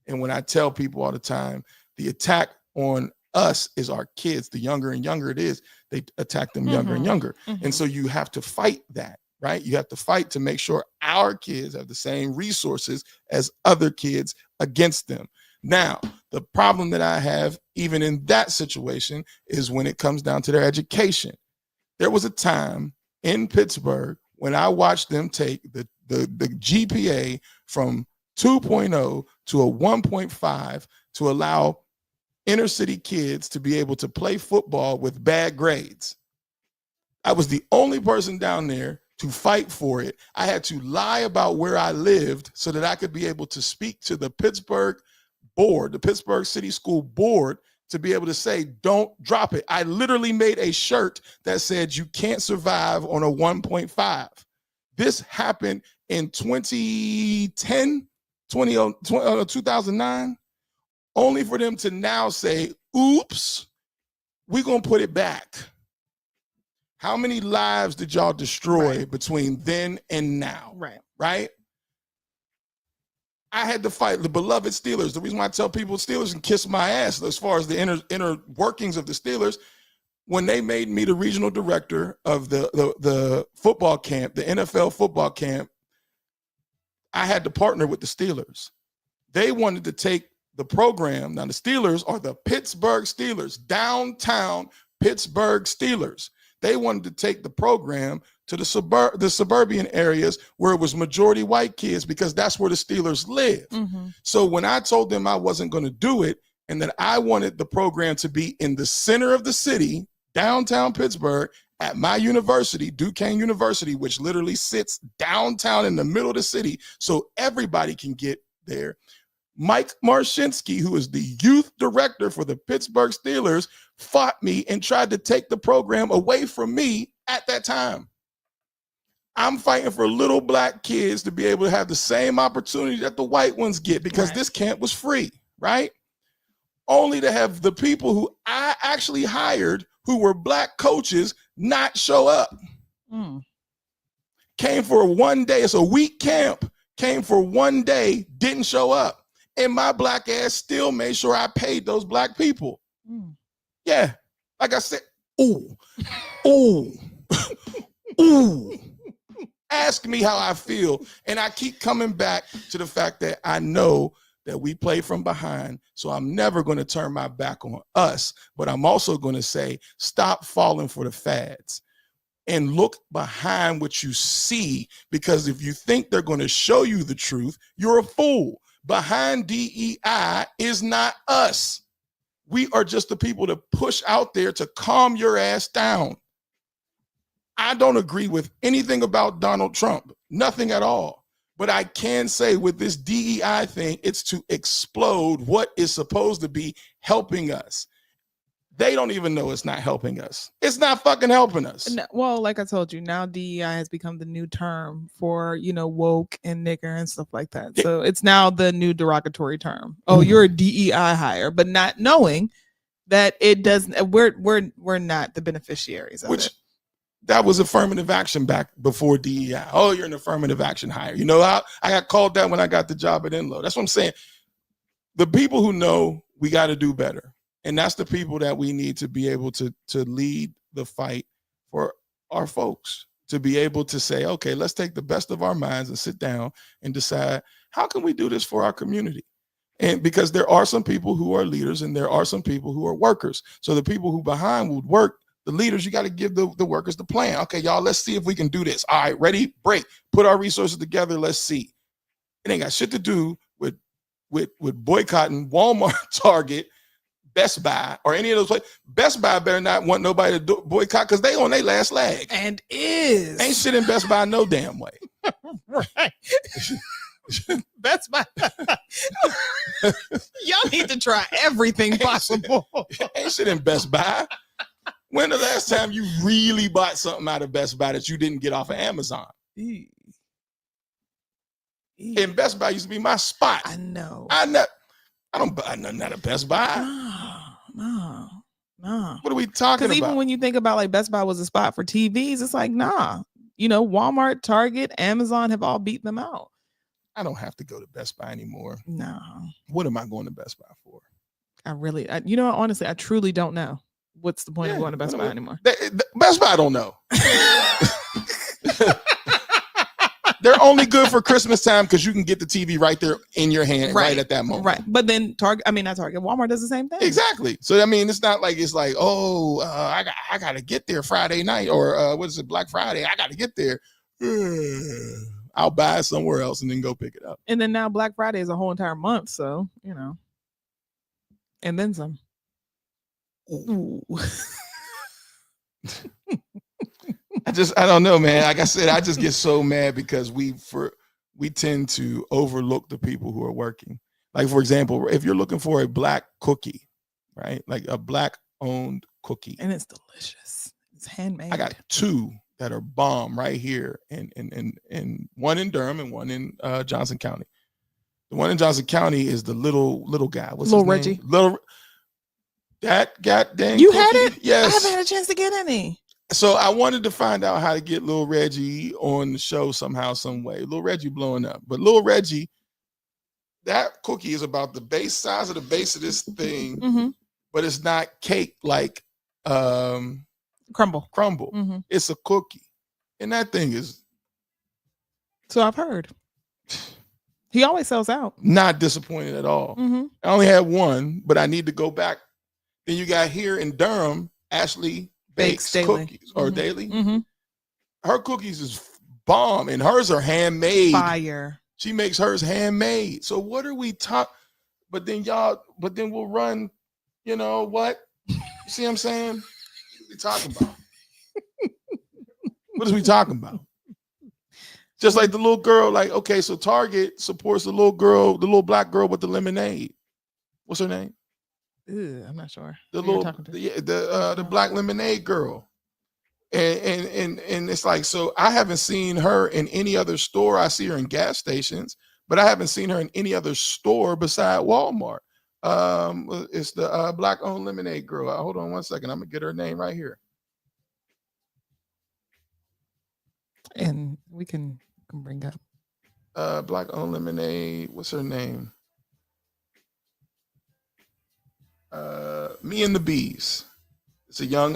And when I tell people all the time, the attack on us is our kids. The younger and younger it is, they attack them younger and younger. And so you have to fight that, right? You have to fight to make sure our kids have the same resources as other kids against them. Now, the problem that I have, even in that situation, is when it comes down to their education. There was a time in Pittsburgh when I watched them take the GPA from 2.0 to a 1.5 to allow inner city kids to be able to play football with bad grades. I was the only person down there to fight for it. I had to lie about where I lived so that I could be able to speak to the Pittsburgh board, the Pittsburgh City School Board, to be able to say, don't drop it. I literally made a shirt that said, you can't survive on a 1.5. This happened in 2010, 2009, only for them to now say, oops, we're going to put it back. How many lives did y'all destroy between then and now? Right? I had to fight the beloved Steelers. The reason why I tell people Steelers can kiss my ass as far as the inner workings of the Steelers, when they made me the regional director of the football camp, the NFL football camp, I had to partner with the Steelers. They wanted to take the program. Now, the Steelers are the Pittsburgh Steelers, downtown Pittsburgh Steelers. They wanted to take the program to the suburban areas where it was majority white kids, because that's where the Steelers live. So when I told them I wasn't going to do it and that I wanted the program to be in the center of the city, downtown Pittsburgh, at my university, Duquesne University, which literally sits downtown in the middle of the city so everybody can get there, Mike Marshinsky, who is the youth director for the Pittsburgh Steelers, fought me and tried to take the program away from me at that time. I'm fighting for little black kids to be able to have the same opportunity that the white ones get, because this camp was free, right? Only to have the people who I actually hired, who were black coaches, not show up. Came for one day. It's a week camp. Came for one day, didn't show up. And my black ass still made sure I paid those black people. Yeah. Like I said, ooh. Ask me how I feel. And I keep coming back to the fact that I know that we play from behind. So I'm never going to turn my back on us. But I'm also going to say, stop falling for the fads and look behind what you see. Because if you think they're going to show you the truth, you're a fool. Behind DEI is not us. We are just the people to push out there to calm your ass down. I don't agree with anything about Donald Trump, nothing at all. But I can say with this DEI thing, it's to explode what is supposed to be helping us. They don't even know it's not helping us. It's not fucking helping us. No, well, like I told you, now DEI has become the new term for, woke and nigger and stuff like that. So it's now the new derogatory term. Oh, you're a DEI hire, but not knowing that it doesn't. We're not the beneficiaries of it. That was affirmative action back before DEI. Oh, you're an affirmative action hire. I got called that when I got the job at Enloe. That's what I'm saying. The people who know we got to do better. And that's the people that we need to be able to lead the fight for our folks, to be able to say, okay, let's take the best of our minds and sit down and decide, how can we do this for our community? And because there are some people who are leaders and there are some people who are workers. So the people who behind would work, the leaders, you got to give the workers the plan. Okay, y'all, let's see if we can do this. All right, ready, break, put our resources together. Let's see. It ain't got shit to do with boycotting Walmart, Target, Best Buy, or any of those places. Best Buy better not want nobody to boycott, because they on their last leg. And is. Ain't shit in Best Buy no damn way. Right. Best Buy. Y'all need to try everything possible. Ain't shit in Best Buy. When the last time you really bought something out of Best Buy that you didn't get off of Amazon? And Best Buy used to be my spot. I know. I don't buy nothing out of Best Buy. No. What are we talking about? Because even when you think about, like, Best Buy was a spot for TVs, it's like, nah. Walmart, Target, Amazon have all beat them out. I don't have to go to Best Buy anymore. No. What am I going to Best Buy for? Honestly, I truly don't know. What's the point of going to Best Buy anymore? Best Buy don't know. They're only good for Christmas time because you can get the TV right there in your hand right at that moment. Right. But then not Target, Walmart does the same thing. Exactly. So, I mean, it's not like I got to get there Friday night or what is it, Black Friday? I got to get there. I'll buy it somewhere else and then go pick it up. And then now Black Friday is a whole entire month. So, and then some. Ooh. I don't know, man. Like I said, I just get so mad because we tend to overlook the people who are working. Like, for example, if you're looking for a black cookie, right? Like a black owned cookie. And it's delicious. It's handmade. I got 2 that are bomb right here and one in Durham and one in Johnson County. The one in Johnson County is the little guy. What's Little his name? Reggie. That goddamn You cookie? had it? Yes. I haven't had a chance to get any. So I wanted to find out how to get Lil Reggie on the show somehow, some way. Lil Reggie blowing up. But Lil Reggie, that cookie is about the size of the base of this thing, but it's not cake like crumble. Mm-hmm. It's a cookie. And that thing is. So I've heard. He always sells out. Not disappointed at all. Mm-hmm. I only had one, but I need to go back. Then you got here in Durham, Ashley bakes daily. Cookies or daily. Mm-hmm. Her cookies is bomb and hers are handmade. Fire. She makes hers handmade. So what are we talking? But then we'll run, what? You see what I'm saying? What are we talking about? What are we talking about? Just like the little girl, like, okay, so Target supports the little girl, the little black girl with the lemonade. What's her name? I'm not sure. The black lemonade girl, and it's like, so I haven't seen her in any other store. I see her in gas stations, but I haven't seen her in any other store beside Walmart. It's the black owned lemonade girl. Hold on 1 second. I'm gonna get her name right here. And we can bring up black owned lemonade. What's her name? Me and the Bees. It's a young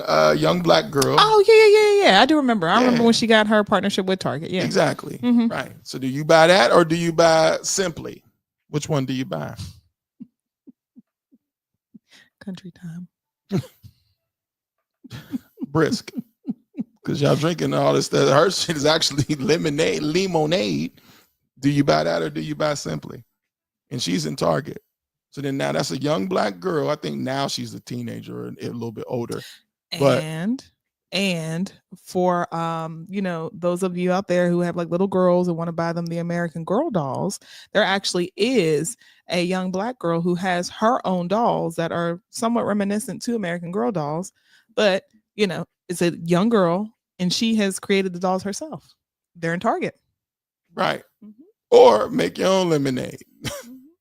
black girl. Oh yeah. I do remember. I remember when she got her partnership with Target. Yeah, exactly. Mm-hmm. Right. So do you buy that or do you buy Simply? Which one do you buy? Country Time. Brisk. Because y'all drinking all this stuff. Her shit is actually lemonade. Do you buy that or do you buy Simply? And she's in Target. So then now that's a young black girl. I think now she's a teenager or a little bit older. But and for those of you out there who have like little girls and want to buy them the American Girl dolls, there actually is a young black girl who has her own dolls that are somewhat reminiscent to American Girl dolls, but it's a young girl and she has created the dolls herself. They're in Target. Right. Mm-hmm. Or make your own lemonade.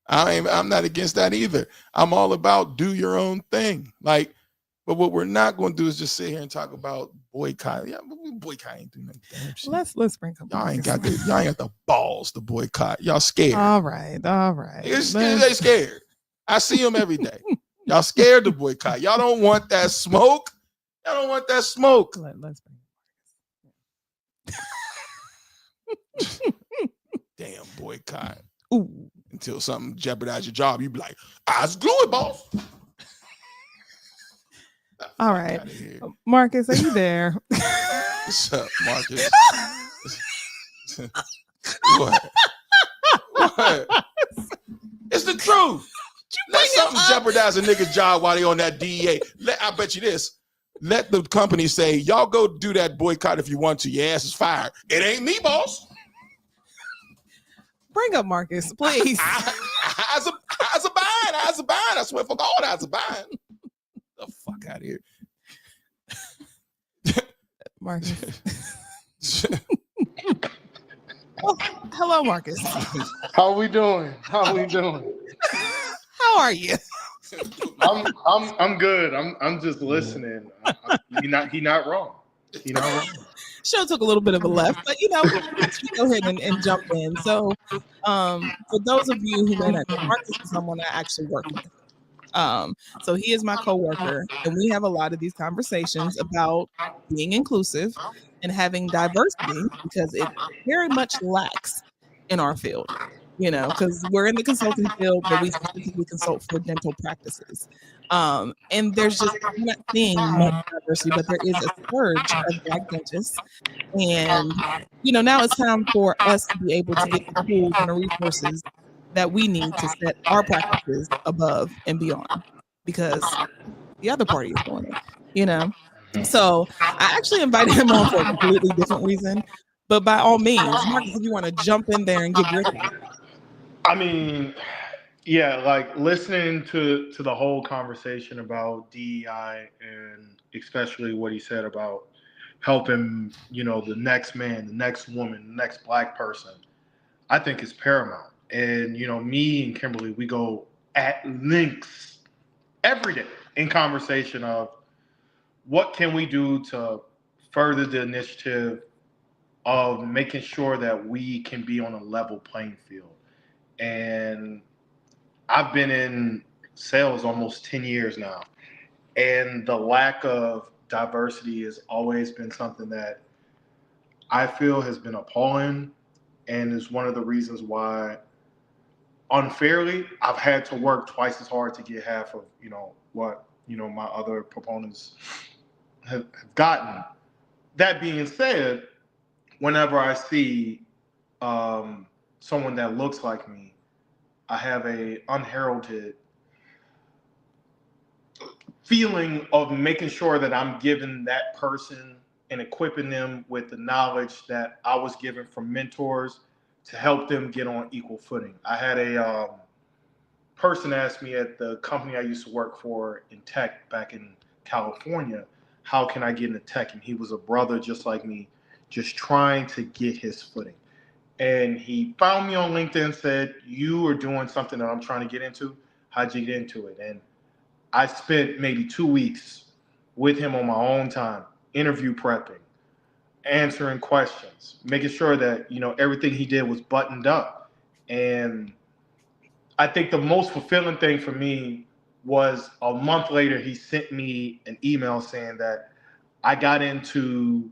I'm not against that either. I'm all about do your own thing. Like, but what we're not going to do is just sit here and talk about boycott. Yeah, boycott ain't doing nothing. Let's bring up. Y'all ain't got the balls to boycott. Y'all scared. All right. They scared. I see them every day. Y'all scared to boycott. Y'all don't want that smoke. Y'all don't want that smoke. Let's bring. Damn boycott. Ooh. Until something jeopardize your job, you be like, "Eyes glued, boss." All right, Marcus, are you there? What's up, Marcus? What? It's the truth. Let something jeopardize a nigga's job while they on that DEA. I bet you this. Let the company say, "Y'all go do that boycott if you want to. Your ass is fired." It ain't me, boss. Bring up Marcus, please. Eyes are bind. I swear for God, eyes are bind. The fuck out of here. Marcus. Hello, Marcus. How we doing? How are you? I'm good. I'm just listening. He not wrong. show took a little bit of a left, but we'll actually go ahead and jump in. So, for those of you who may not know, Marcus is someone I actually work with. So he is my coworker, and we have a lot of these conversations about being inclusive and having diversity because it very much lacks in our field. Because we're in the consulting field, but we specifically consult for dental practices. And there's just I'm not seeing much diversity, but there is a surge of Black dentists. And now it's time for us to be able to get the tools and the resources that we need to set our practices above and beyond, because the other party is doing it. So I actually invited him on for a completely different reason. But by all means, Marcus, if you want to jump in there and give your thoughts. I mean, yeah, like listening to the whole conversation about DEI and especially what he said about helping, the next man, the next woman, the next Black person, I think is paramount. And, me and Kimberly, we go at lengths every day in conversation of what can we do to further the initiative of making sure that we can be on a level playing field. And I've been in sales almost 10 years now. And the lack of diversity has always been something that I feel has been appalling, and is one of the reasons why unfairly I've had to work twice as hard to get half of, what, my other proponents have gotten. That being said, whenever I see someone that looks like me, I have a unheralded feeling of making sure that I'm giving that person and equipping them with the knowledge that I was given from mentors to help them get on equal footing. I had a person ask me at the company I used to work for in tech back in California, how can I get into tech? And he was a brother just like me, just trying to get his footing. And he found me on LinkedIn and said, you are doing something that I'm trying to get into. How'd you get into it? And I spent maybe 2 weeks with him on my own time, interview prepping, answering questions, making sure that, everything he did was buttoned up. And I think the most fulfilling thing for me was a month later, he sent me an email saying that I got into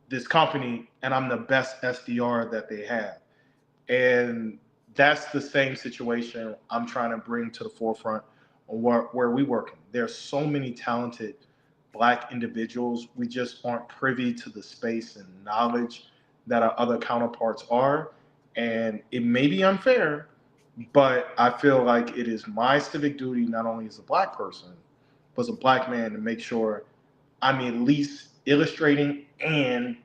this company and I'm the best SDR that they have. And that's the same situation I'm trying to bring to the forefront of where we work. There's so many talented Black individuals. We just aren't privy to the space and knowledge that our other counterparts are. And it may be unfair, but I feel like it is my civic duty, not only as a Black person, but as a Black man, to make sure I'm at least illustrating and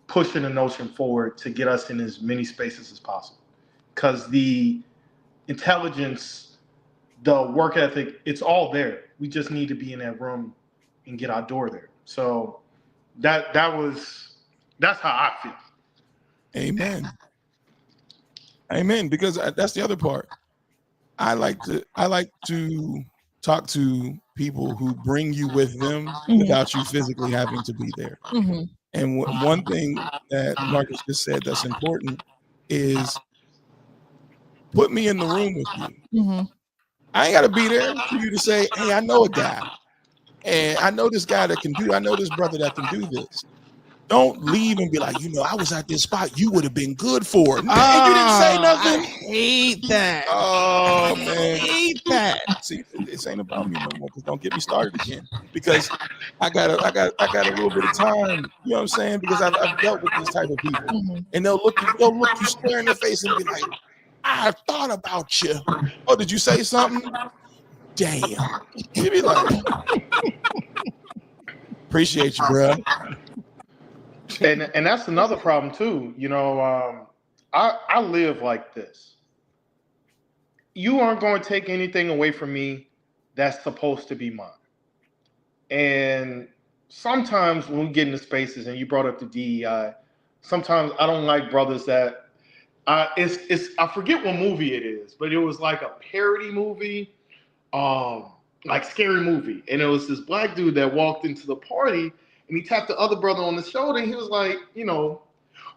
pushing the notion forward to get us in as many spaces as possible. Because the intelligence, the work ethic, it's all there. We just need to be in that room and get our door there. So that's how I feel. Amen. Amen. Because that's the other part. I like to talk to people who bring you with them without you physically having to be there. Mm-hmm. And one thing that Marcus just said that's important is put me in the room with you. Mm-hmm. I ain't got to be there for you to say, hey, I know a guy. And I know this guy that can do, I know this brother that can do this. Don't leave and be like, I was at this spot. You would have been good for it. And you didn't say nothing. I hate that. Oh, man. I hate that. See, this ain't about me no more, because don't get me started again. Because I got a little bit of time, you know what I'm saying? Because I've dealt with these type of people. Mm-hmm. And they'll look you square in the face and be like, I thought about you. Oh, did you say something? Damn. You be like, appreciate you, bro. And that's another problem too. I live like this. You aren't going to take anything away from me that's supposed to be mine. And sometimes when we get into spaces, and you brought up the DEI, sometimes I don't like brothers that I forget what movie it is, but it was like a parody movie, like Scary Movie. And it was this Black dude that walked into the party And he tapped the other brother on the shoulder, and he was like, you know,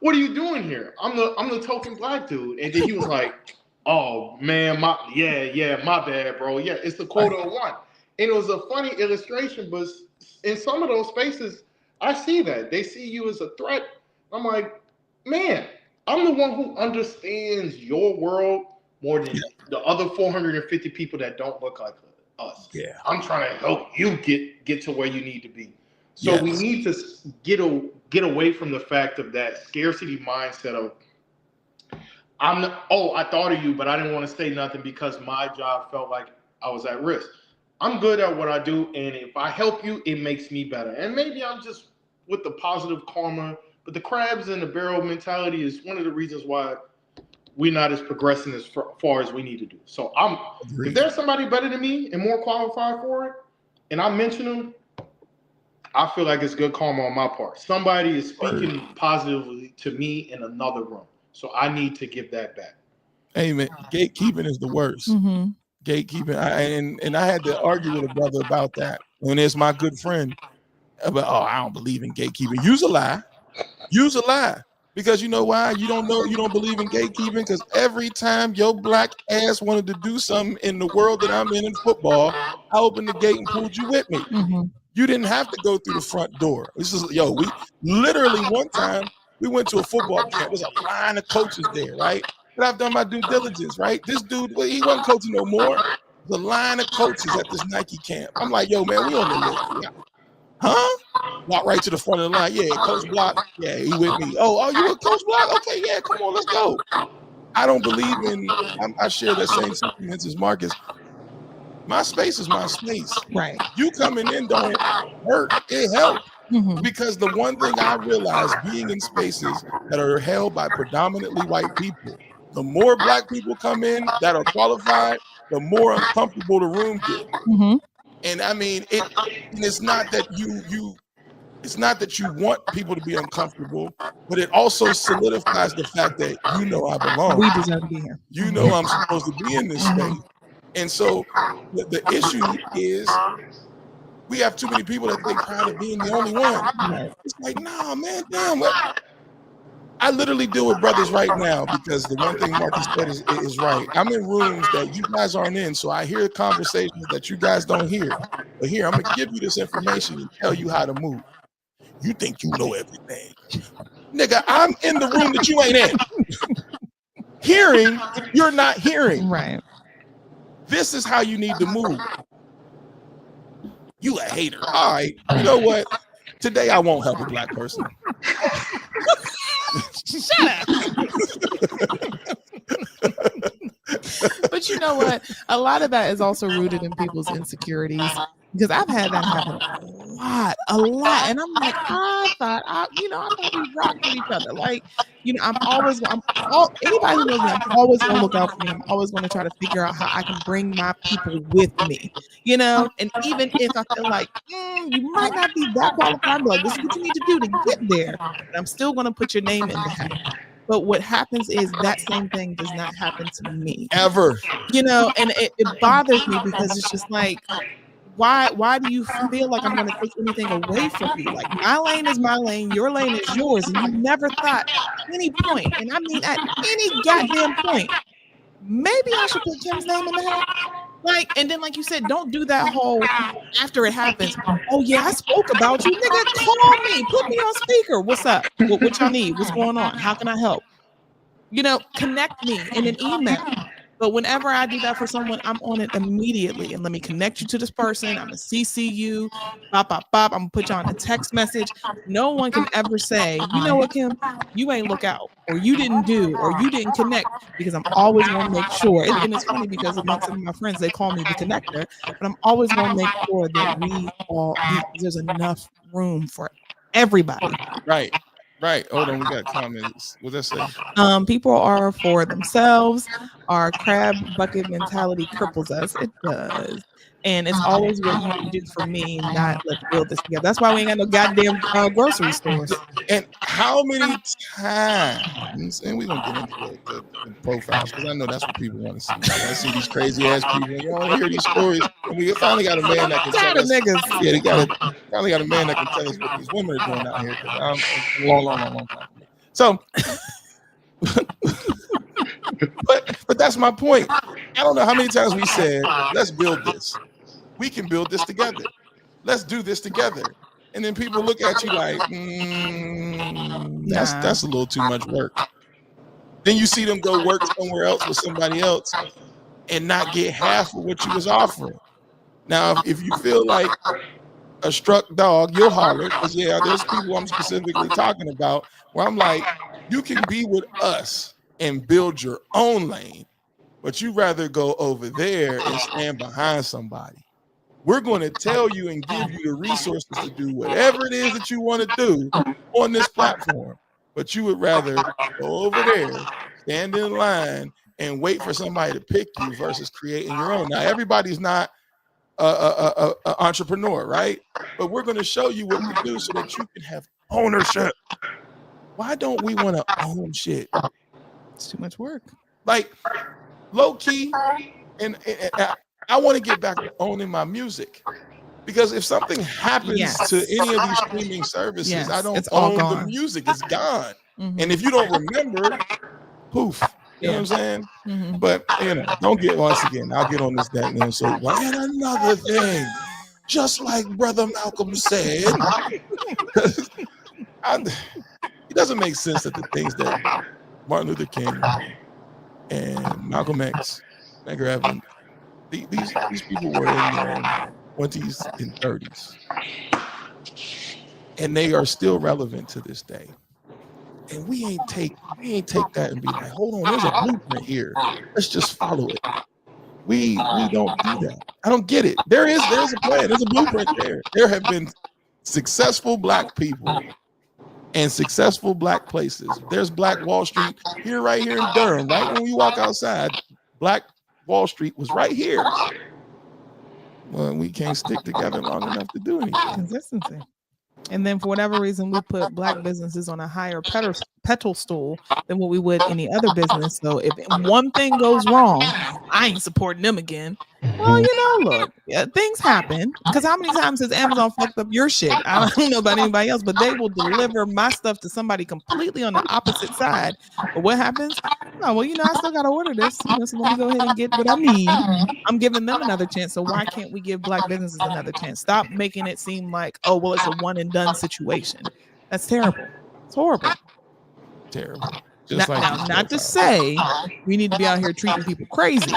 what are you doing here? I'm the token black dude. And then he was like, oh man, my bad, bro. Yeah, it's the quota of one. And it was a funny illustration, but in some of those spaces, I see that. They see you as a threat. I'm like, man, I'm the one who understands your world more than the other 450 people that don't look like us. Yeah. I'm trying to help you get to where you need to be. So we need to get away from the fact of that scarcity mindset of I thought of you, but I didn't want to say nothing because my job felt like I was at risk. I'm good at what I do, and if I help you, it makes me better. And maybe I'm just with the positive karma, but the crabs in the barrel mentality is one of the reasons why we're not as progressing as far as we need to do. So if there's somebody better than me and more qualified for it, and I mention them, I feel like it's good karma on my part. Somebody is speaking positively to me in another room. So I need to give that back. Hey man, gatekeeping is the worst. Mm-hmm. Gatekeeping. And I had to argue with a brother about that. And it's my good friend about, I don't believe in gatekeeping. Use a lie. Use a lie. Because you know why? You don't believe in gatekeeping because every time your black ass wanted to do something in the world that I'm in football, I opened the gate and pulled you with me. Mm-hmm. You didn't have to go through the front door. This is we literally one time we went to a football camp. There's a line of coaches there, right? But I've done my due diligence, right? This dude, he wasn't coaching no more. The line of coaches at this Nike camp. I'm like, yo, man, we on the list. Yeah. Huh? Walk right to the front of the line. Yeah, Coach Block. Yeah, he with me. Oh, you with Coach Block? Okay, yeah, come on, let's go. I don't believe in, I share that same sentiments as Marcus. My space is my space. Right. You coming in don't hurt. It helps. Mm-hmm. Because the one thing I realized being in spaces that are held by predominantly white people, the more black people come in that are qualified, the more uncomfortable the room gets. Mm-hmm. And I mean, it's not that it's not that you want people to be uncomfortable, but it also solidifies the fact that I belong. We deserve to be here. I'm supposed to be in this space. And so the issue is we have too many people that think proud of being the only one. Right. It's like, nah, man, damn. I literally deal with brothers right now because the one thing Marcus said is right. I'm in rooms that you guys aren't in, so I hear conversations that you guys don't hear. But here, I'm going to give you this information and tell you how to move. You think you know everything. Nigga, I'm in the room that you ain't in. Hearing, you're not hearing. Right. This is how you need to move. You a hater. All right. You know what? Today I won't help a black person. Shut up. But you know what? A lot of that is also rooted in people's insecurities. Because I've had that happen a lot. And I'm like, I thought we rocked with each other. Like, anybody who knows me, I'm always going to look out for you. I'm always going to try to figure out how I can bring my people with me, and even if I feel like you might not be that qualified, I'm like, this is what you need to do to get there. And I'm still going to put your name in the hat. But what happens is that same thing does not happen to me. Ever. And it bothers me because it's just like, why do you feel like I'm going to take anything away from you? Like, my lane is my lane, your lane is yours, and you never thought at any point, and I mean at any goddamn point, maybe I should put Kim's name in the hat. Like, and then like you said, don't do that whole after it happens. Oh yeah, I spoke about you, nigga. Call me, put me on speaker. What's up? What y'all need? What's going on? How can I help? Connect me in an email. But whenever I do that for someone, I'm on it immediately. And let me connect you to this person. I'm going to CC you. I'm going to put you on a text message. No one can ever say, you know what, Kim, you ain't look out, or you didn't do, or you didn't connect, because I'm always going to make sure. And it's funny because amongst some of my friends, they call me the connector, but I'm always going to make sure that there's enough room for everybody. Right. Right. Hold on, we got comments. What's that say? People are for themselves. Our crab bucket mentality cripples us. It does. And it's always what you did for me, not let's build this together. That's why we ain't got no goddamn grocery stores. And how many times, and we're going to get into the profiles, because I know that's what people want to see. I want to see these crazy ass people. You want to hear these stories. And we finally got a man that can tell us. Niggas. Yeah, finally got a man that can tell us what these women are doing out here. Because I'm a long time. So, but that's my point. I don't know how many times we said, let's build this. We can build this together. Let's do this together. And then people look at you like, that's a little too much work. Then you see them go work somewhere else with somebody else and not get half of what you was offering. Now, if you feel like a struck dog, you'll holler. Because, yeah, there's people I'm specifically talking about where I'm like, you can be with us and build your own lane, but you rather go over there and stand behind somebody. We're going to tell you and give you the resources to do whatever it is that you want to do on this platform. But you would rather go over there, stand in line, and wait for somebody to pick you versus creating your own. Now, everybody's not an entrepreneur, right? But we're going to show you what to do so that you can have ownership. Why don't we want to own shit? It's too much work. Like, low key, and I want to get back to owning my music, because if something happens to any of these streaming services, I don't own the music. It's gone. Mm-hmm. And if you don't remember, poof. You know what I'm saying? Mm-hmm. But, don't get, once again, I'll get on this that and so. And another thing, just like Brother Malcolm said, it doesn't make sense that the things that Martin Luther King and Malcolm X, Medgar Evans, these people were in their 20s and 30s, and they are still relevant to this day. And we ain't take that and be like, hold on, there's a blueprint here. Let's just follow it. We don't do that. I don't get it. There's a plan. There's a blueprint there. There have been successful Black people and successful Black places. There's Black Wall Street right here in Durham. Right when you walk outside, Black Wall Street was right here. Well, we can't stick together long enough to do anything. Consistency. And then for whatever reason, we put Black businesses on a higher pedestal than what we would any other business. So if one thing goes wrong, I ain't supporting them again. Well, look, things happen. Because how many times has Amazon fucked up your shit? I don't know about anybody else, but they will deliver my stuff to somebody completely on the opposite side. But what happens? Oh, well, I still got to order this. So let me go ahead and get what I need. I'm giving them another chance. So why can't we give Black businesses another chance? Stop making it seem like, oh, well, it's a one and done situation. That's terrible. It's horrible. Terrible. Not to say we need to be out here treating people crazy,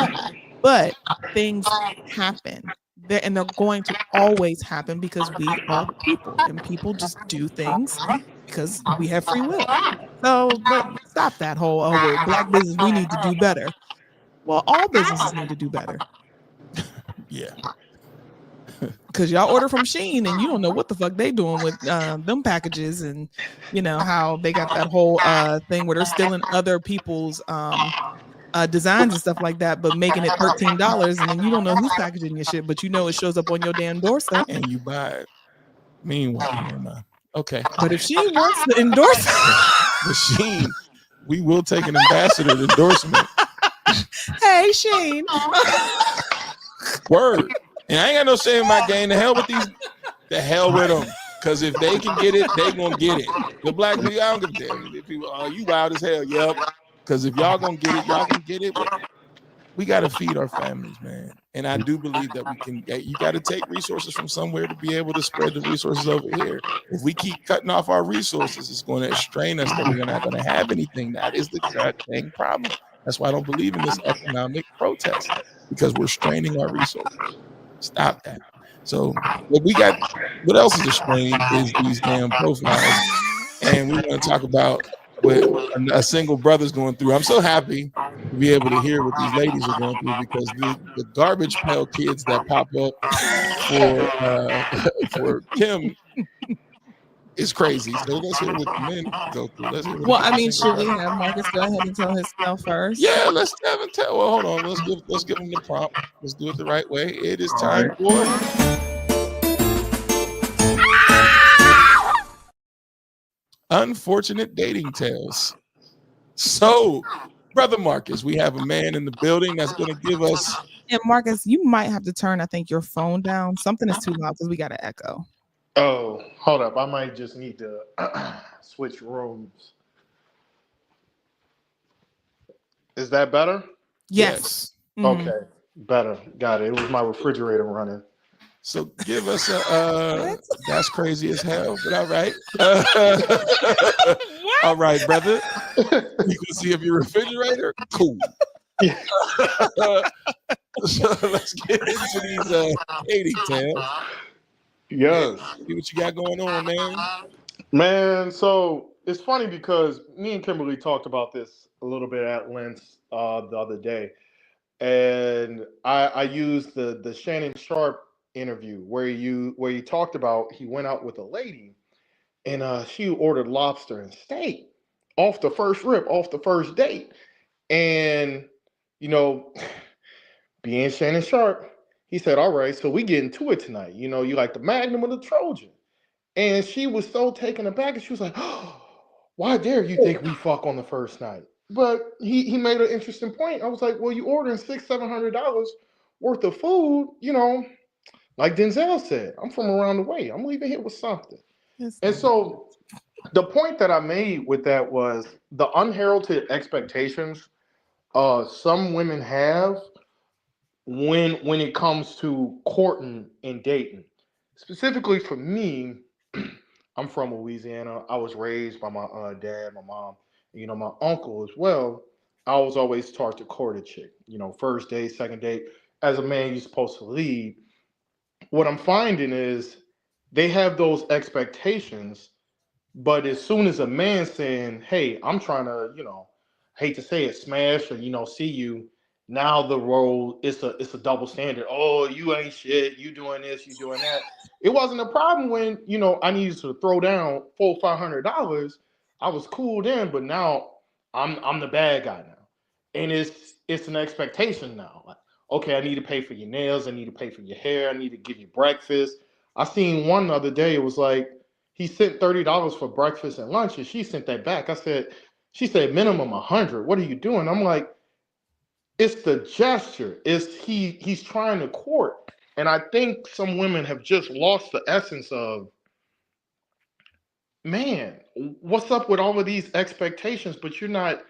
but things happen. And they're going to always happen because we are people, and people just do things because we have free will. So, but stop that whole, Black business, we need to do better. Well, all businesses need to do better. Yeah. Because y'all order from Shein and you don't know what the fuck they doing with them packages, and how they got that whole thing where they're stealing other people's designs and stuff like that, but making it $13, and then you don't know who's packaging your shit, but it shows up on your damn doorstep and you buy it. Meanwhile, okay. But if she wants to endorse Shein, we will take an ambassador endorsement. Hey, Shein. Word. And I ain't got no shame in my game. The hell with them. Because if they can get it, they gonna get it. The Black people, I don't give a damn. The people, oh, you wild as hell. Yep. Because if y'all gonna get it, y'all can get it. But we gotta feed our families, man. And I do believe that we can. You got to take resources from somewhere to be able to spread the resources over here. If we keep cutting off our resources, it's going to strain us. That we're not going to have anything. That is the dang problem. That's why I don't believe in this economic protest, because we're straining our resources. Stop that. So what else is a strain is these damn profiles. And we want to talk about what a single brother's going through. I'm so happy to be able to hear what these ladies are going through, because the garbage pail kids that pop up for Kim, It's crazy. So let's hear what the men go through. Let's hear what Well, the I mean, single should we guy. have Marcus go ahead and tell his spell first? Yeah, let's have him tell. Well, hold on. Let's give him the prompt. Let's do it the right way. It is All time right. for unfortunate dating tales. So, brother Marcus, we have a man in the building that's going to give us. And Marcus, you might have to turn, I think, your phone down. Something is too loud because we got an echo. Oh, hold up. I might just need to switch rooms. Is that better? Yes. Mhm. Okay, better. Got it. It was my refrigerator running. So give us a. That's crazy as hell, but all right. All right, brother. You can see if your refrigerator. Cool. Yeah. So let's get into these dating tales. Yes. See what you got going on, man. Man, so it's funny because me and Kimberly talked about this a little bit at length the other day. And I used the Shannon Sharp interview where he talked about he went out with a lady and she ordered lobster and steak off the first rip, off the first date. And you know, being Shannon Sharp, he said, "All right, so we get into it tonight. You know, you like the Magnum or the Trojan?" And she was so taken aback, and she was like, "Oh, why dare you think we fuck on the first night?" But he made an interesting point. I was like, "Well, you ordering $600-700 worth of food, you know, like Denzel said, I'm from around the way. I'm leaving here with something." Yes, And ma'am. so the point that I made with that was the unheralded expectations some women have when it comes to courting and dating. Specifically for me, I'm from Louisiana. I was raised by my dad, my mom, you know, my uncle as well. I was always taught to court a chick. You know, first date, second date. As a man, you're supposed to lead. What I'm finding is they have those expectations, but as soon as a man saying, "Hey, I'm trying to," you know, hate to say it, smash or see you, now the role it's a double standard. Oh, you ain't shit. You doing this, you doing that. It wasn't a problem when I needed to throw down $400-500. I was cool then, but now I'm the bad guy now, and it's an expectation now. Like, okay, I need to pay for your nails. I need to pay for your hair. I need to give you breakfast. I seen one the other day. It was like he sent $30 for breakfast and lunch, and she sent that back. She said minimum 100. What are you doing? I'm like, it's the gesture. He's trying to court, and I think some women have just lost the essence of, man, what's up with all of these expectations, but you're not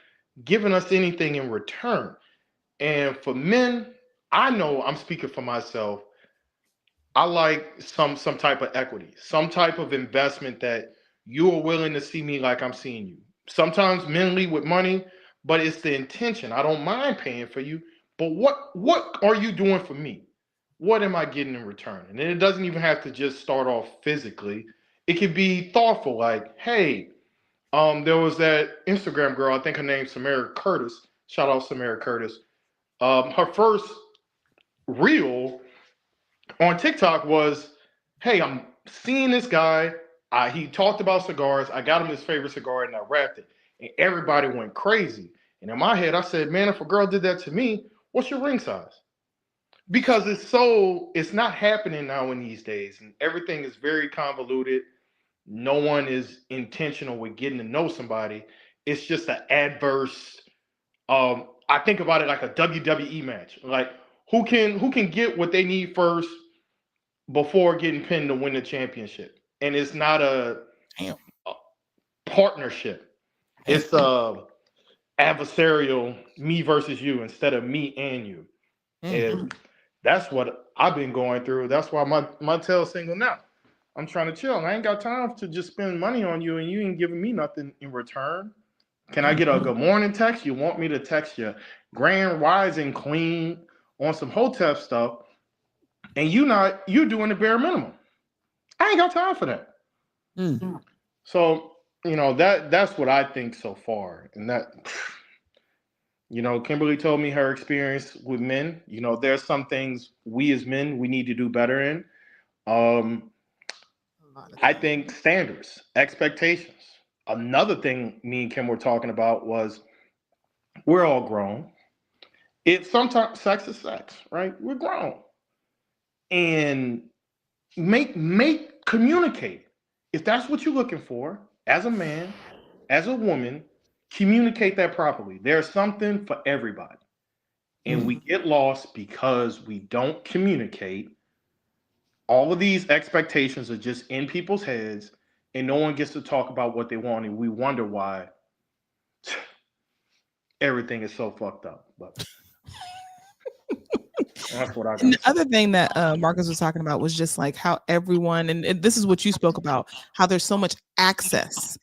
giving us anything in return. And for men, I know I'm speaking for myself. I like some type of equity, some type of investment that you are willing to see me like I'm seeing you. Sometimes men lead with money, but it's the intention. I don't mind paying for you, but what are you doing for me? What am I getting in return? And it doesn't even have to just start off physically. It could be thoughtful, like, hey, there was that Instagram girl, I think her name's Samara Curtis. Shout out Samara Curtis. Her first reel on TikTok was, "Hey, I'm seeing this guy. He talked about cigars. I got him his favorite cigar and I wrapped it." And everybody went crazy. And in my head, I said, "Man, if a girl did that to me, what's your ring size?" Because it's not happening now in these days. And everything is very convoluted. No one is intentional with getting to know somebody. It's just an adverse. I think about it like a WWE match. Like who can get what they need first before getting pinned to win the championship. And it's not Damn. a partnership. It's adversarial, me versus you instead of me and you. And that's what I've been going through. That's why my tail's single now. I'm trying to chill. I ain't got time to just spend money on you and you ain't giving me nothing in return. Can I get a good morning text? You want me to text you grand rising clean on some hotel stuff, and you doing the bare minimum. I ain't got time for that. So, that's what I think so far. And that, Kimberly told me her experience with men. There's some things we as men we need to do better in. I think standards, expectations. Another thing me and Kim were talking about was we're all grown. It's sometimes sex is sex, right? We're grown. And make communicate. If that's what you're looking for, as a man, as a woman, communicate that properly. There's something for everybody. And we get lost because we don't communicate. All of these expectations are just in people's heads, and no one gets to talk about what they want, and we wonder why everything is so fucked up. But that's what I got. And the other thing that Marcus was talking about was just like how everyone, and this is what you spoke about, how there's so much access.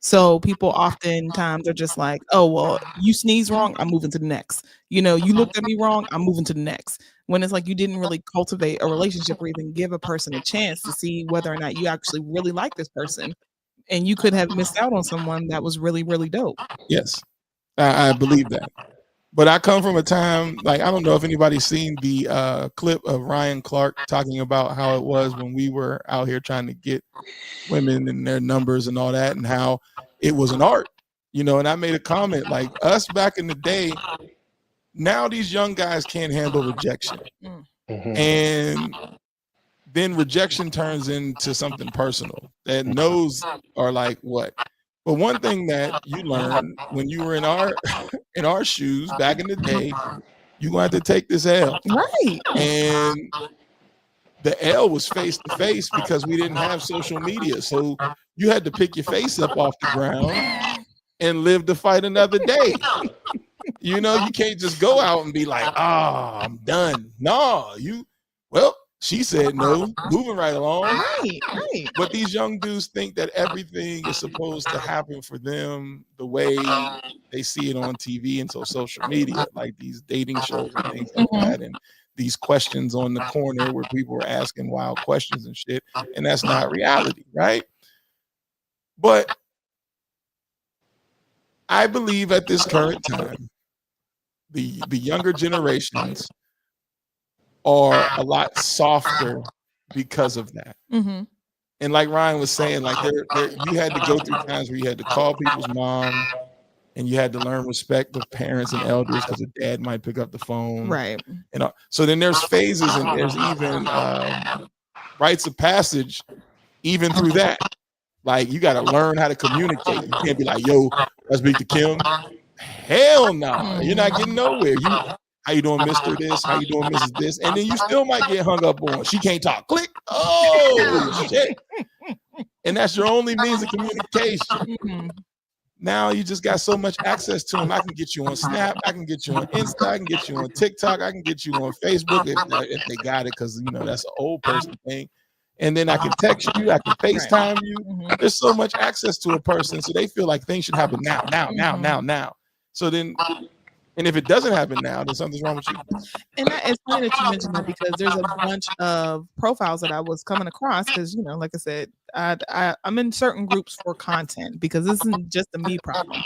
So people oftentimes are just like, oh, well, you sneeze wrong, I'm moving to the next. You looked at me wrong, I'm moving to the next. When it's like you didn't really cultivate a relationship or even give a person a chance to see whether or not you actually really like this person. And you could have missed out on someone that was really, really dope. Yes, I believe that. But I come from a time, like, I don't know if anybody's seen the clip of Ryan Clark talking about how it was when we were out here trying to get women and their numbers and all that, and how it was an art, and I made a comment like, us back in the day, now these young guys can't handle rejection. And then rejection turns into something personal, that no's are like, what? But one thing that you learn when you were in our shoes back in the day, you're going to have to take this L. Right. And the L was face to face because we didn't have social media. So you had to pick your face up off the ground and live to fight another day. You can't just go out and be like, I'm done. No, she said no, moving right along. Right. But these young dudes think that everything is supposed to happen for them the way they see it on TV and so social media, like these dating shows and things like that, and these questions on the corner where people are asking wild questions and shit, and that's not reality, right? But I believe at this current time, the younger generations are a lot softer because of that. And like Ryan was saying, like you had to go through times where you had to call people's mom, and you had to learn respect of parents and elders because a dad might pick up the phone, right? So then there's phases, and there's even rites of passage, even through that. Like, you got to learn how to communicate. You can't be like, yo, let's speak to Kim. Hell no, you're not getting nowhere. How you doing, Mr. This? How you doing, Mrs. This? And then you still might get hung up on. She can't talk. Click. Oh, shit. And that's your only means of communication. Now you just got so much access to them. I can get you on Snap. I can get you on Insta. I can get you on TikTok. I can get you on Facebook if they got it, because, that's an old person thing. And then I can text you. I can FaceTime you. There's so much access to a person, so they feel like things should happen now. So then... And if it doesn't happen now, then something's wrong with you. And it's funny that you mentioned that, because there's a bunch of profiles that I was coming across, because, like I said, I'm in certain groups for content, because this isn't just a me problem.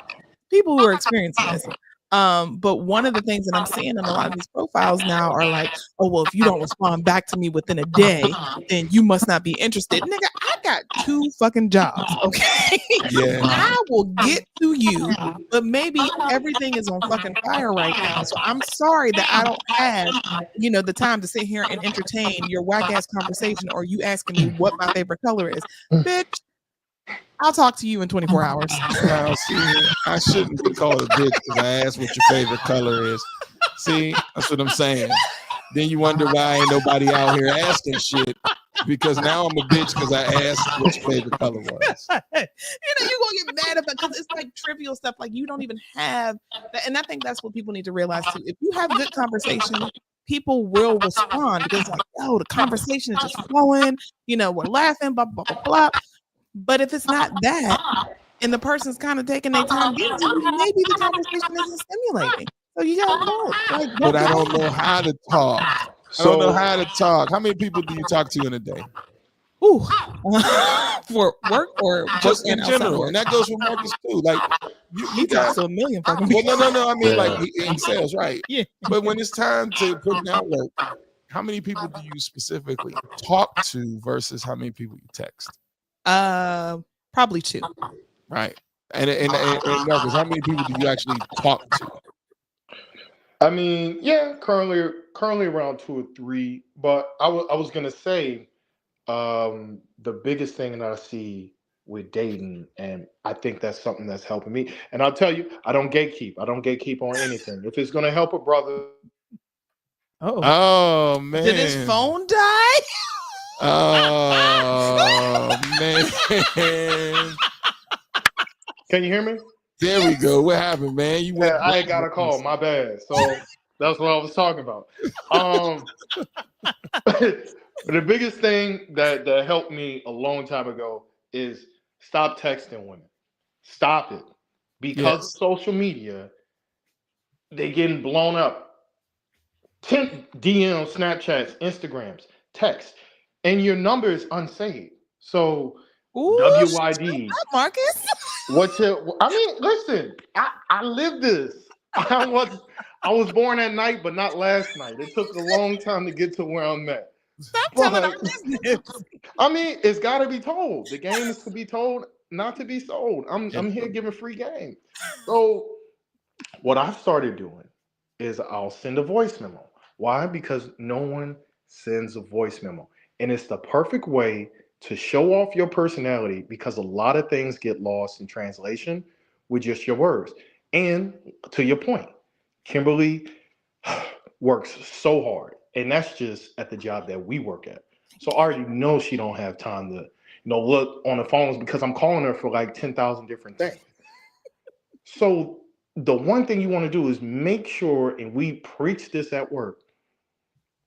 People who are experiencing this. But one of the things that I'm seeing in a lot of these profiles now are like, oh, well, if you don't respond back to me within a day, then you must not be interested. Nigga, I got 2 fucking jobs, okay? Yeah. I will get to you, but maybe everything is on fucking fire right now. So I'm sorry that I don't have, the time to sit here and entertain your whack ass conversation, or you asking me what my favorite color is. Bitch, I'll talk to you in 24 hours. Now, see, I shouldn't be called a bitch because I asked what your favorite color is. See, that's what I'm saying. Then you wonder why ain't nobody out here asking shit, because now I'm a bitch because I asked what your favorite color was. You're gonna get mad about, because it's like trivial stuff. Like, you don't even have that. And I think that's what people need to realize too. If you have good conversation, people will respond, because like, oh, the conversation is just flowing. We're laughing, blah, blah, blah, blah. But if it's not that, and the person's kind of taking their time, maybe the conversation isn't stimulating. So you gotta go. But I don't know how to talk. I don't know how to talk. How many people do you talk to in a day? Ooh. For work or just in general? And that goes for Marcus too. Like, you talk to a million fucking people. Well, no. I mean, like, in sales, right? Yeah. But when it's time to put down work, how many people do you specifically talk to versus how many people you text? Probably 2. Right. And Marcus, how many people do you actually talk to? I mean, yeah, currently around 2 or 3. But I was gonna say, the biggest thing that I see with dating, and I think that's something that's helping me. And I'll tell you, I don't gatekeep. I don't gatekeep on anything. If it's gonna help a brother, Oh man. Did his phone die? Oh man. can you hear me? There we go. What happened, man? You went. Yeah, I ain't got a call. My bad. So that's what I was talking about. The biggest thing that helped me a long time ago is stop texting women. Stop it. Because of Yes. social media, they getting blown up. 10 DMs, Snapchats, Instagrams, text, and your number is unsaved. So Ooh, WYD. Marcus. I mean, listen, I lived this. I was born at night, but not last night. It took a long time to get to where I'm at. Stop telling our business. I mean, it's got to be told. The game is to be told, not to be sold. I'm here giving free game. So what I've started doing is I'll send a voice memo. Why? Because no one sends a voice memo. And it's the perfect way to show off your personality, because a lot of things get lost in translation with just your words. And to your point, Kimberly works so hard. And that's just at the job that we work at. So I already know she don't have time to, look on the phones, because I'm calling her for like 10,000 different things. So the one thing you want to do is make sure, and we preach this at work,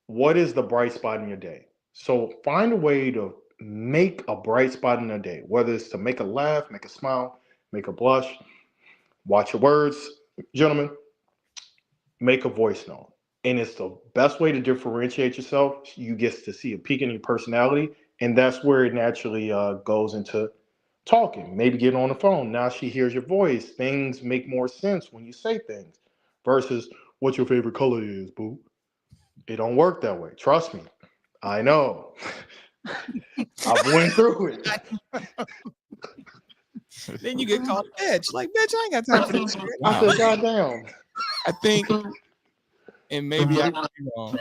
what is the bright spot in your day? So find a way to make a bright spot in a day, whether it's to make a laugh, make a smile, make a blush, watch your words, gentlemen, make a voice note. And it's the best way to differentiate yourself. You get to see a peek in your personality, and that's where it naturally goes into talking. Maybe get on the phone. Now she hears your voice. Things make more sense when you say things versus what your favorite color is, boo. It don't work that way. Trust me. I know. I've went through it. Then you get called bitch. Like, bitch, I ain't got time for this shit. I said, goddamn. I think, and maybe I could be wrong.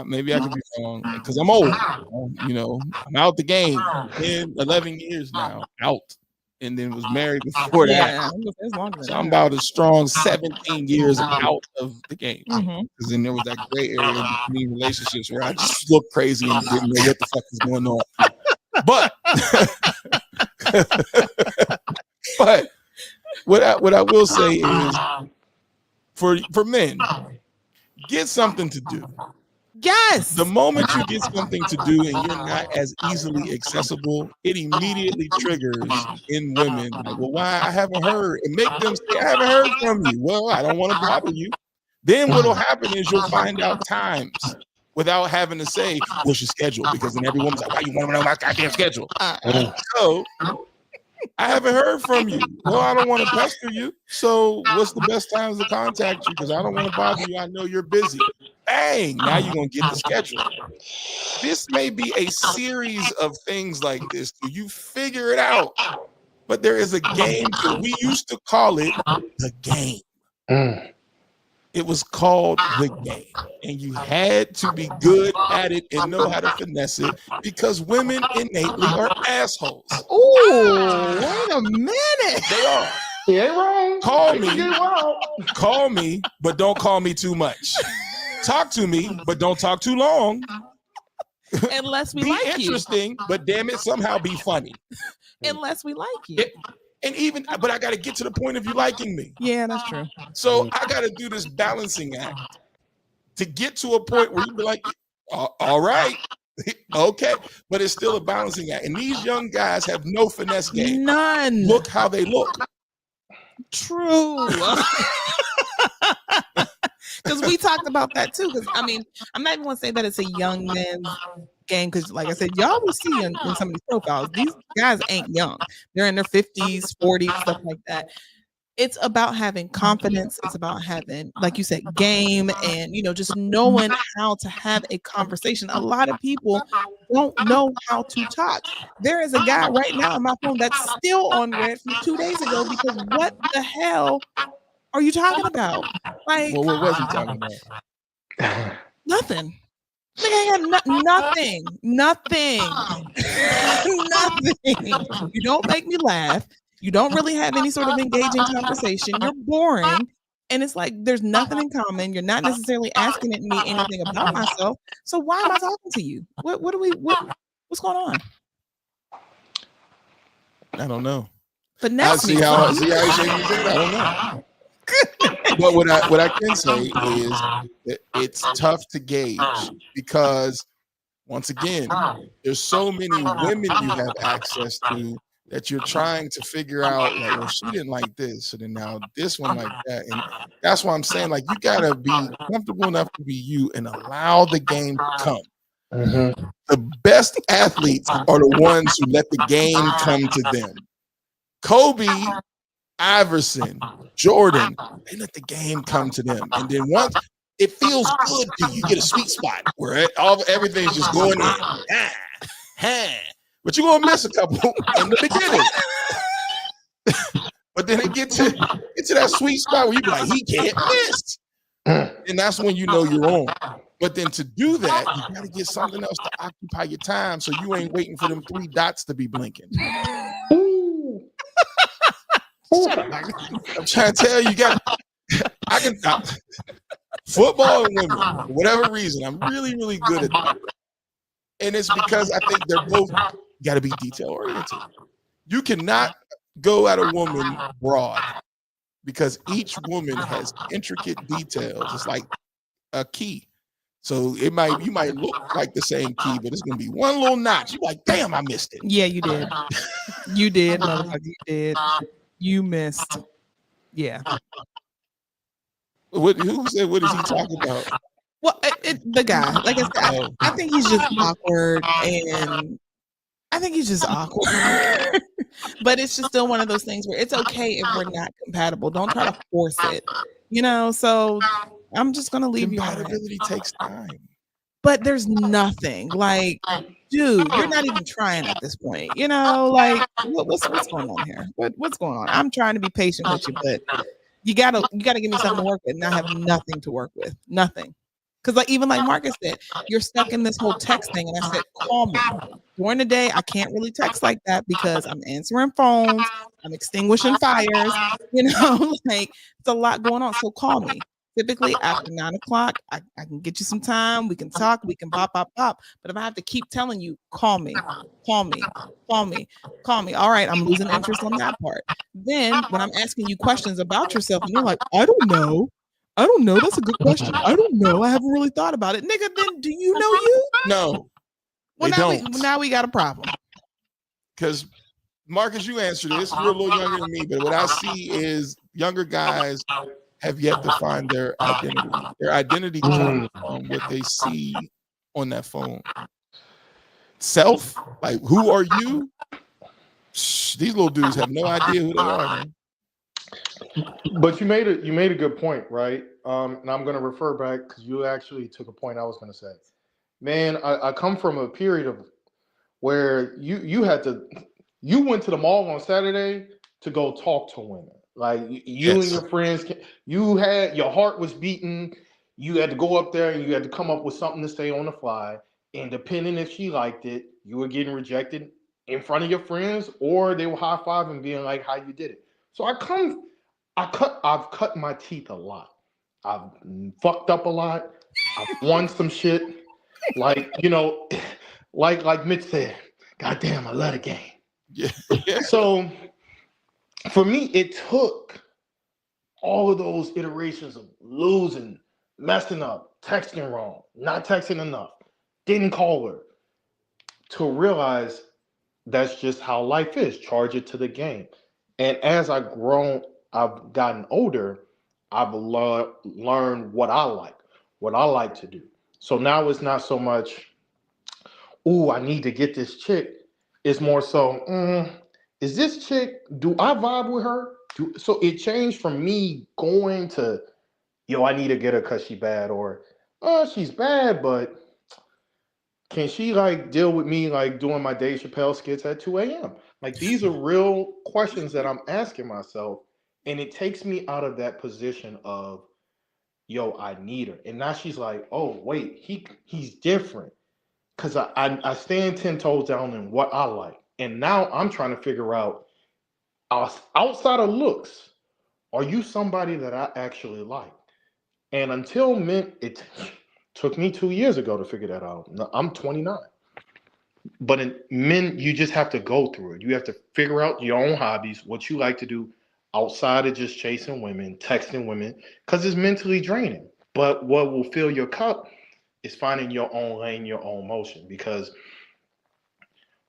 Maybe I could be wrong because I'm old. I'm out the game. 10, 11 years now, out, and then was married before that. So I'm about a strong 17 years out of the game. Because then there was that gray area in between relationships where I just looked crazy and didn't know what the fuck was going on. But what I will say is, for men, get something to do. Yes. The moment you get something to do and you're not as easily accessible, it immediately triggers in women, like, well, why I haven't heard, and make them say, I haven't heard from you. Well, I don't want to bother you. Then what'll happen is you'll find out times without having to say, what's your schedule? Because then every woman's like, why you want to know my goddamn schedule? So I haven't heard from you. Well, I don't want to pester you. So what's the best times to contact you? Because I don't want to bother you. I know you're busy. Bang! Now you're going to get the schedule. This may be a series of things like this. You figure it out. But there is a game. We used to call it the game. It was called the game. And you had to be good at it and know how to finesse it, because women innately are assholes. Ooh, wait a minute. They are. He ain't wrong. Call me, but don't call me too much. Talk to me, but don't talk too long. Unless we be like interesting, but damn it, somehow be funny. Unless we like you. But I got to get to the point of you liking me. Yeah, that's true. So I got to do this balancing act to get to a point where you be like, all right, okay. But it's still a balancing act. And these young guys have no finesse game. None. Look how they look. True. Because we talked about that too. Because I mean, I'm not even going to say that it's a young man's game, because like I said, y'all will see in some of these profiles, these guys ain't young. They're in their 50s, 40s, stuff like that. it's about having confidence. It's about having, like you said, game, and just knowing how to have a conversation. A lot of people don't know how to talk. There is a guy right now on my phone that's still on red from 2 days ago because what the hell are you talking about? Like, Well, what was he talking about? nothing. Nigga ain't got nothing. Nothing. You don't make me laugh. You don't really have any sort of engaging conversation. You're boring. And it's like there's nothing in common. You're not necessarily asking me anything about myself. So why am I talking to you? What's going on? I don't know. But I now see how you say I don't know. But what I can say is that it's tough to gauge because once again, there's so many women you have access to that you're trying to figure out, like, well, she didn't like this, so then now this one like that. And that's why I'm saying, like, you gotta be comfortable enough to be you and allow the game to come. Mm-hmm. The best athletes are the ones who let the game come to them. Kobe, Iverson, Jordan, they let the game come to them. And then once it feels good to you, get a sweet spot where everything's just going in. But you're gonna miss a couple in the beginning. But then it gets to that sweet spot where you be like, he can't miss. And that's when you know you're on. But then to do that, you gotta get something else to occupy your time so you ain't waiting for them 3 dots to be blinking. Shut up. I'm trying to tell you, football and women, for whatever reason, I'm really, really good at that. And it's because I think they're both got to be detail oriented. You cannot go at a woman broad because each woman has intricate details. It's like a key. So you might look like the same key, but it's gonna be one little notch. You're like, damn, I missed it. Yeah, you did. You did, motherfucker. You did. You missed. Yeah. Who said? What is he talking about? Well, the guy. Like I said, I think he's just awkward, and I think he's just awkward. But it's just still one of those things where it's okay if we're not compatible. Don't try to force it. So I'm just gonna leave you on that. Compatibility takes time. But there's nothing like, dude, you're not even trying at this point. Like what's going on here? What's going on? I'm trying to be patient with you, but you gotta give me something to work with, and I have nothing to work with. Nothing. Because even like Marcus said, you're stuck in this whole text thing. And I said, call me. During the day, I can't really text like that because I'm answering phones, I'm extinguishing fires, like it's a lot going on. So call me. Typically after 9 o'clock, I can get you some time. We can talk. We can pop. But if I have to keep telling you, call me. All right, I'm losing interest on that part. Then when I'm asking you questions about yourself and you're like, I don't know. That's a good question. I don't know. I haven't really thought about it. Nigga, then do you know you? No. Well, now we got a problem. Because Marcus, you answer this. You're a little younger than me, but what I see is younger guys have yet to find their identity. Their identity comes from what they see on that phone. Self, like who are you? These little dudes have no idea who they are, man. But you made a good point, right? And I'm going to refer back because you actually took a point I was going to say. Man, I come from a period of where you went to the mall on Saturday to go talk to women. Like you and your friends, your heart was beating. You had to go up there and you had to come up with something to say on the fly. And depending if she liked it, you were getting rejected in front of your friends, or they were high-fiving, being like, "How you did it." So I've cut my teeth a lot. I've fucked up a lot. I've won some shit. Like Mitch said, "God damn, I love the game." Yeah. So for me, it took all of those iterations of losing, messing up, texting wrong, not texting enough, didn't call her, to realize that's just how life is. Charge it to the game. And as I've gotten older, I've learned what I like to do. So now it's not so much, "Ooh, I need to get this chick." It's more so, is this chick, do I vibe with her? So it changed from me going to, yo, I need to get her because she bad, or oh, she's bad, but can she like deal with me like doing my Dave Chappelle skits at 2 a.m.? Like these are real questions that I'm asking myself, and it takes me out of that position of, yo, I need her. And now she's like, oh wait, he's different. Cause I stand 10 toes down in what I like. And now I'm trying to figure out outside of looks, are you somebody that I actually like? And until men, it took me 2 years ago to figure that out. I'm 29. But in men, you just have to go through it. You have to figure out your own hobbies, what you like to do outside of just chasing women, texting women, because it's mentally draining. But what will fill your cup is finding your own lane, your own motion. Because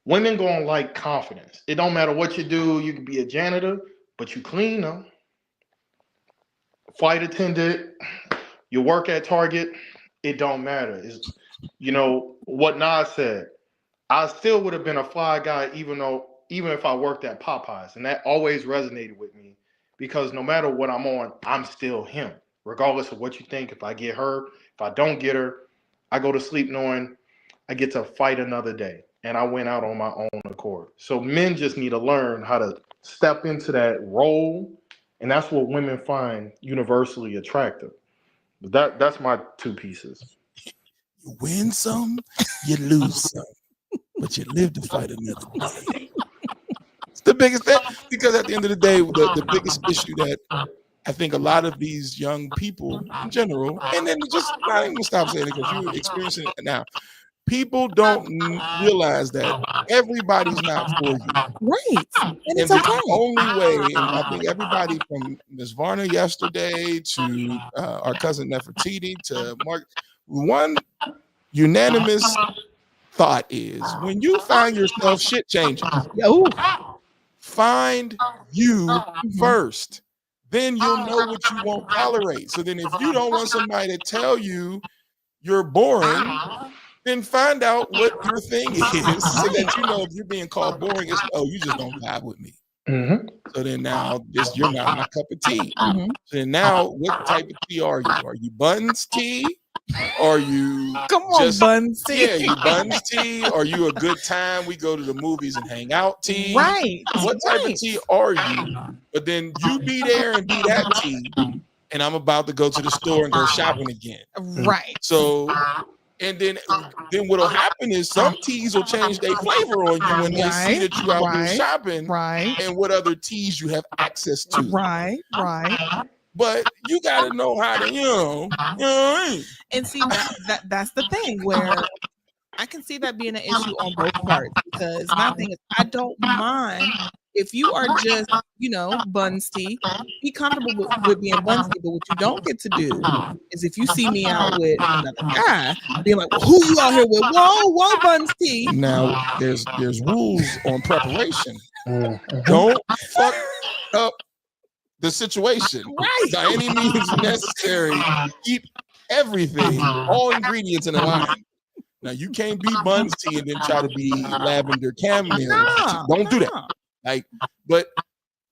women gonna like confidence. It don't matter what you do. You can be a janitor, but you clean them. Flight attendant, you work at Target. It don't matter. It's, what Nas said. I still would have been a fly guy even if I worked at Popeyes. And that always resonated with me because no matter what I'm on, I'm still him. Regardless of what you think, if I get her, if I don't get her, I go to sleep knowing I get to fight another day. And I went out on my own accord. So men just need to learn how to step into that role. And that's what women find universally attractive. That's my two pieces. You win some, you lose some, but you live to fight another day. It's the biggest thing, because at the end of the day, the biggest issue that I think a lot of these young people in general, and then just not even stop saying it because you're experiencing it now. People don't realize that everybody's not for you. Right. And it's the okay. only way, and I think everybody from Ms. Varner yesterday to our cousin Nefertiti to Mark, one unanimous thought is when you find yourself shit changing, find you first. Then you'll know what you won't tolerate. So then if you don't want somebody to tell you you're boring, then find out what your thing is so that you know if you're being called boring, it's, oh, you just don't vibe with me. Mm-hmm. So then now you're not my cup of tea. So then now what type of tea are you? Are you buns tea? Are you buns tea? Yeah, you buns tea? Are you a good time? We go to the movies and hang out tea. Right. What type of tea are you? But then you be there and be that tea, and I'm about to go to the store and go shopping again. Right. So and then what'll happen is some teas will change their flavor on you when they see that you out there shopping, and what other teas you have access to. Right. But you got to know how to, And see that's the thing where I can see that being an issue on both parts, because my thing is I don't mind if you are just, buns tea, be comfortable with being buns tea. But what you don't get to do is if you see me out with another guy, being like, well, who you out here with? Whoa, buns tea. Now there's rules on preparation. Don't fuck up the situation by any means necessary. Keep everything, all ingredients in a line. Now you can't be buns tea and then try to be lavender chamomile. Don't do that. But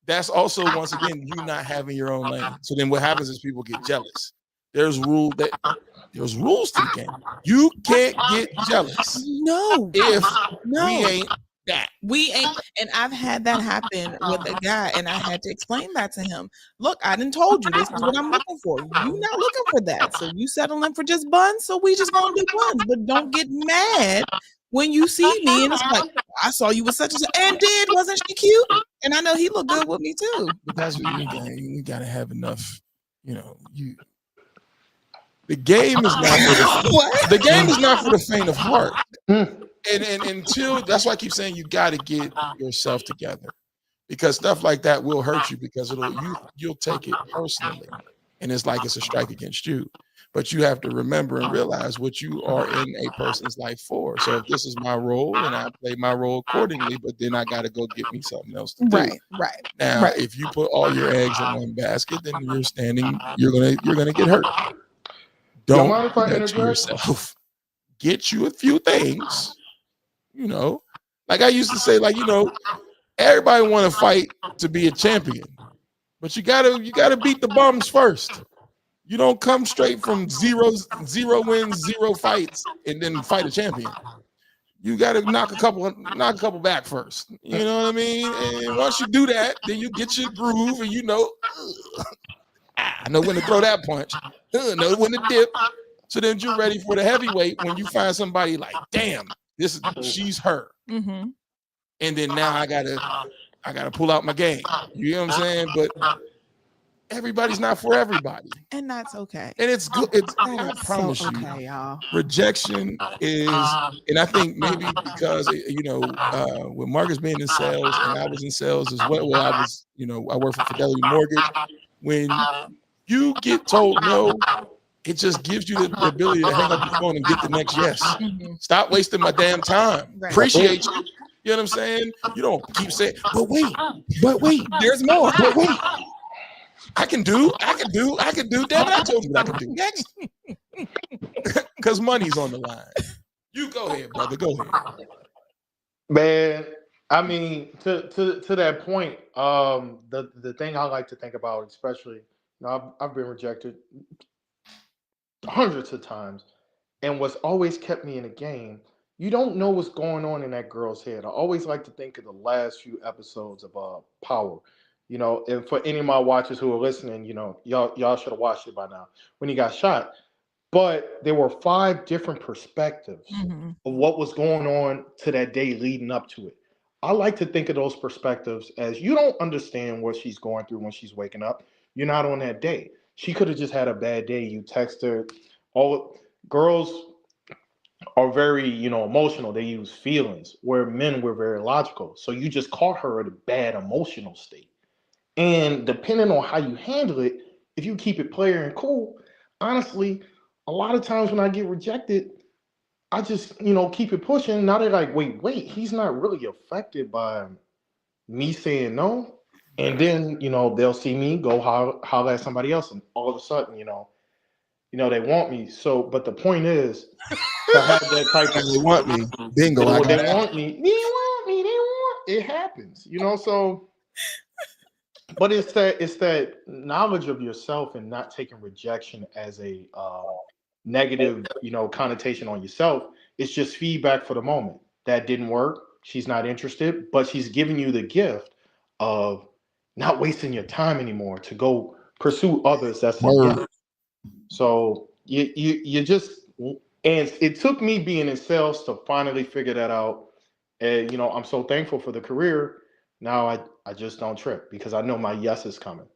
that's also, once again, you not having your own lane. So then what happens is people get jealous. There's rules to the game. You can't get jealous. No. If we ain't that. We ain't, and I've had that happen with a guy, and I had to explain that to him. Look, I done told you this is what I'm looking for. You not looking for that. So you settling for just buns, so we just gonna do buns. But don't get mad when you see me and it's like, I saw you with such and wasn't she cute? And I know he looked good with me too. But that's what you gotta have enough, the game is not for the game is not for the faint of heart. And until, that's why I keep saying you got to get yourself together, because stuff like that will hurt you, because you'll take it personally, and it's like it's a strike against you. But you have to remember and realize what you are in a person's life for. So if this is my role, and I play my role accordingly, but then I got to go get me something else to do. Right. Now, if you put all your eggs in one basket, then you're gonna get hurt. Don't mind if I interject? Yourself. Get you a few things. Like I used to say, everybody want to fight to be a champion, But you gotta beat the bums first. You don't come straight from zero wins, 0 fights, and then fight a champion. You got to knock a couple back first. You know what I mean? And once you do that, then you get your groove, and you know, I know when to throw that punch. Know when to dip. So then you're ready for the heavyweight when you find somebody like, damn, she's her. Mm-hmm. And then now I gotta pull out my game. You know what I'm saying? But everybody's not for everybody, and that's okay. And it's good. I promise so okay, you, y'all. Rejection is, and I think maybe because when Marcus being in sales and I was in sales as well. Well, I was, I work for Fidelity Mortgage. When you get told no, it just gives you the ability to hang up the phone and get the next yes. Mm-hmm. Stop wasting my damn time. Right. Appreciate you. You know what I'm saying? You don't keep saying, but wait, there's more. But wait. I can do. Damn it, I told you what I can do next. Because money's on the line. You go ahead, brother. Go ahead. Man, I mean, to that point, the thing I like to think about, especially, I've been rejected hundreds of times, and what's always kept me in the game, you don't know what's going on in that girl's head. I always like to think of the last few episodes of Power. And for any of my watchers who are listening, y'all should have watched it by now when he got shot. But there were 5 different perspectives of what was going on to that day leading up to it. I like to think of those perspectives as you don't understand what she's going through when she's waking up. You're not on that day. She could have just had a bad day. You text her. All girls are very, emotional. They use feelings, where men were very logical. So you just caught her at a bad emotional state. And depending on how you handle it, if you keep it player and cool, honestly, a lot of times when I get rejected, I just, keep it pushing. Now they're like, wait, he's not really affected by me saying no. And then, they'll see me go holler at somebody else. And all of a sudden, they want me. So, but the point is to have that type of, they want me. Bingo. They want me. It happens, so. But it's that knowledge of yourself and not taking rejection as a negative, connotation on yourself. It's just feedback for the moment. That didn't work. She's not interested, but she's giving you the gift of not wasting your time anymore to go pursue others. That's a gift. So you just, and it took me being in sales to finally figure that out. And I'm so thankful for the career. Now I just don't trip because I know my yes is coming.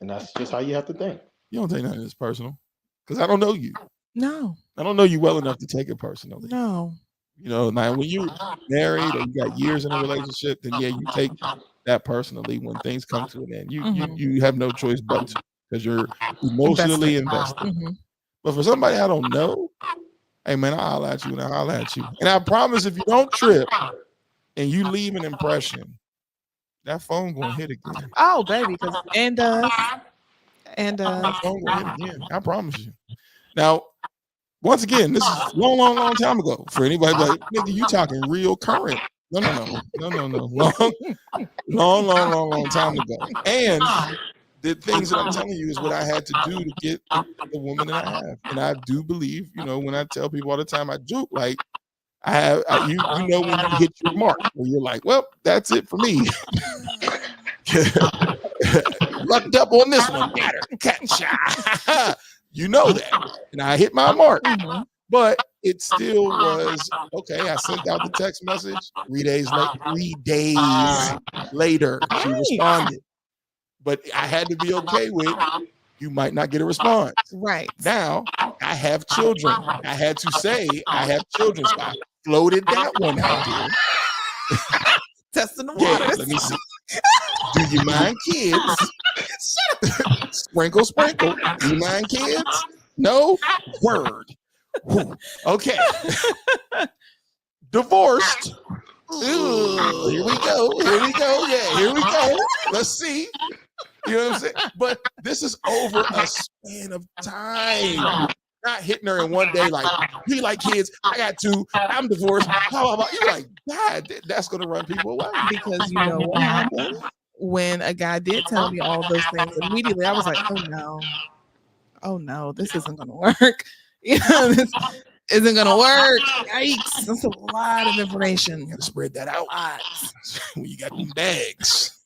And that's just how you have to think. You don't take nothing as personal because I don't know you. No. I don't know you well enough to take it personally. No. Now when you're married or you got years in a relationship, then yeah, you take that personally when things come to an end. You have no choice but to, because you're emotionally invested. But for somebody I don't know, hey man, I'll holler at you and I'll holler at you. And I promise if you don't trip and you leave an impression, that phone gonna hit again. Oh, baby, and that phone gonna hit again. I promise you. Now, once again, this is long time ago. For anybody like, nigga, you talking real current? No. Long time ago. And the things that I'm telling you is what I had to do to get the woman that I have. And I do believe, when I tell people all the time, I joke like. When you hit your mark, where you're like, well, that's it for me. Lucked up on this one. You know that. And I hit my mark. But it still was, okay, I sent out the text message 3 days later. She responded. But I had to be okay with, you might not get a response. Right. Now, I have children. I had to say, I have children. So I floated that one out there. Testing the waters. Yeah, let me see. Do you mind kids? Sprinkle. Do you mind kids? No? Word. Whew. Okay. Divorced. Ooh, here we go. Yeah, here we go. Let's see. You know what I'm saying? But this is over a span of time. Not hitting her in one day like, we like kids, I got 2, I'm divorced, blah, blah, blah. You're like, God, that's going to run people away. Because you know what happened? when a guy did tell me all those things, immediately I was like, oh no, this isn't gonna work. This isn't gonna work. Yikes! That's a lot of information. You gotta spread that out. When you got them bags,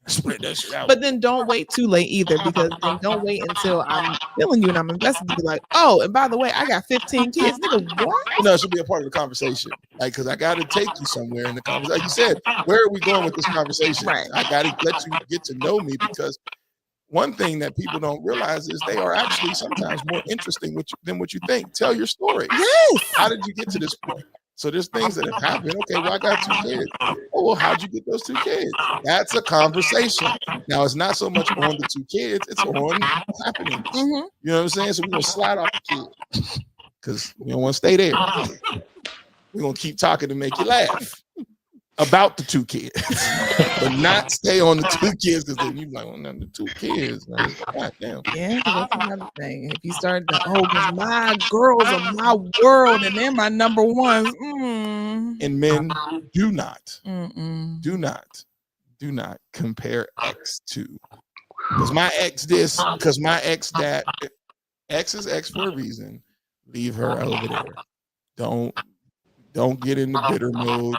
spread that shit out. But then don't wait too late either, because then don't wait until I'm feeling you and I'm invested to be like, oh, and by the way, I got 15 kids. Nigga, what? No, it should be a part of the conversation. Like, because I got to take you somewhere in the conversation. Like you said, where are we going with this conversation? Right. I got to let you get to know me, because one thing that people don't realize is they are actually sometimes more interesting than what you think. Tell your story. Yes. How did you get to this point? So there's things that have happened. Okay, well, I got 2 kids. Oh, well, how'd you get those 2 kids? That's a conversation. Now, it's not so much on the 2 kids, it's on happenings. Mm-hmm. You know what I'm saying? So we're going to slide off the kid because we don't want to stay there. We're going to keep talking to make you laugh about the 2 kids, but not stay on the 2 kids, because then you're like, well, no, the 2 kids. Like, God damn. Yeah, that's another thing. If you start to, because my girls are my world and they're my number ones. And men, do not compare X to, because my ex this, because my ex that. X is X for a reason. Leave her over there. Don't get in the bitter mode.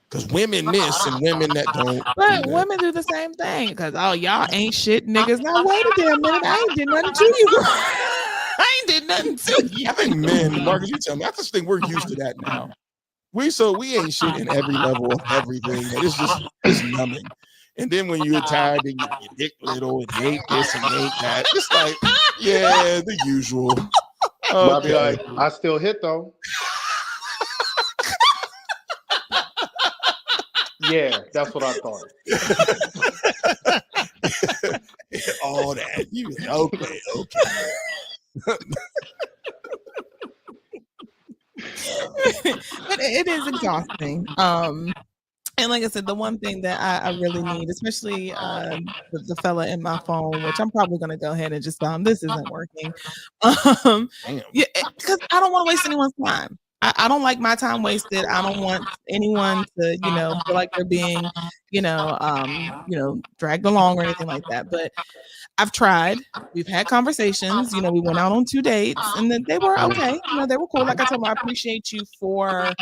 Because women this and women that don't. But women do the same thing. Because, oh, y'all ain't shit niggas. Now, wait a damn minute. I ain't did nothing to you, girl. I ain't did nothing to you. I think men, Marcus, you tell me, I just think we're used to that now. We ain't shit in every level of everything. It's numbing. And then when you're tired and your dick little and you ain't this and you ain't that, it's like, yeah, the usual. I'll be like, I still hit though. Yeah, that's what I thought. All that. You okay. But it is exhausting. And like I said, the one thing that I really need, especially the fella in my phone, which I'm probably going to go ahead and just tell him this isn't working. Yeah, because I don't want to waste anyone's time. I don't like my time wasted. I don't want anyone to, feel like they're being, dragged along or anything like that. But I've tried. We've had conversations. We went out on 2 dates, and then they were okay. They were cool. Like I told them, I appreciate you for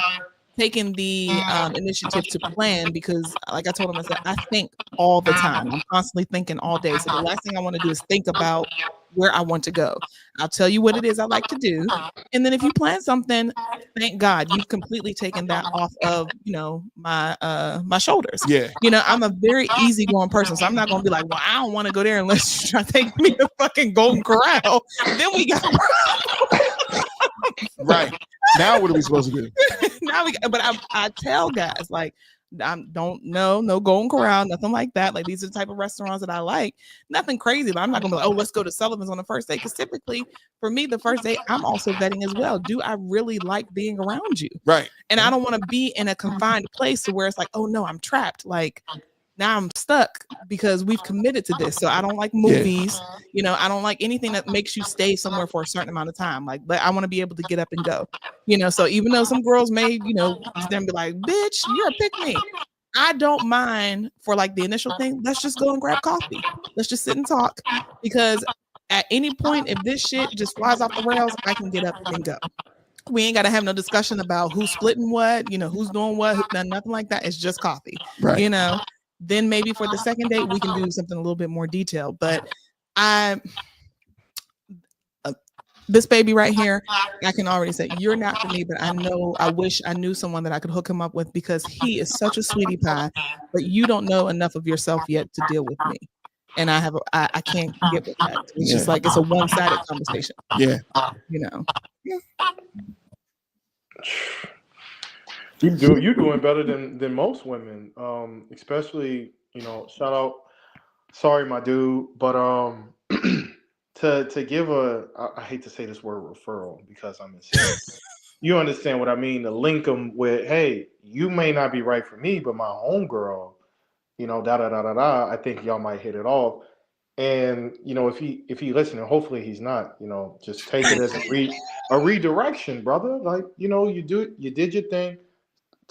taking the initiative to plan, because like I told him, I said, I think all the time. I'm constantly thinking all day. So the last thing I want to do is think about where I want to go. I'll tell you what it is I like to do. And then if you plan something, thank God you've completely taken that off of, my shoulders. Yeah. I'm a very easygoing person. So I'm not going to be like, well, I don't want to go there unless you try to take me to fucking Golden Corral. Then we got right. Now what are we supposed to do? But I tell guys, like, I don't know, no Golden Corral, nothing like that. Like, these are the type of restaurants that I like. Nothing crazy, but I'm not gonna be like, oh, let's go to Sullivan's on the first date. Because typically, for me, the first date, I'm also vetting as well. Do I really like being around you? Right. And I don't want to be in a confined place to where it's like, oh no, I'm trapped. Like, now I'm stuck because we've committed to this. So I don't like movies. Yeah. I don't like anything that makes you stay somewhere for a certain amount of time. Like, but I want to be able to get up and go. So even though some girls may, then be like, bitch, you're a pick me. I don't mind for like the initial thing. Let's just go and grab coffee. Let's just sit and talk. Because at any point, if this shit just flies off the rails, I can get up and go. We ain't got to have no discussion about who's splitting what, who's doing what, nothing like that. It's just coffee, right. Then maybe for the second date, we can do something a little bit more detailed. But this baby right here, I can already say, you're not for me, but I wish I knew someone that I could hook him up with, because he is such a sweetie pie, but you don't know enough of yourself yet to deal with me. And I can't get with that. It's just like, it's a one-sided conversation. Yeah. You're doing better than most women, especially, shout out, sorry, my dude, but to give I hate to say this word referral because I'm insane. You understand what I mean? To link them with, hey, you may not be right for me, but my homegirl, I think y'all might hit it off. And if he listening, hopefully he's not. Just take it as a redirection, brother. Like, you did your thing.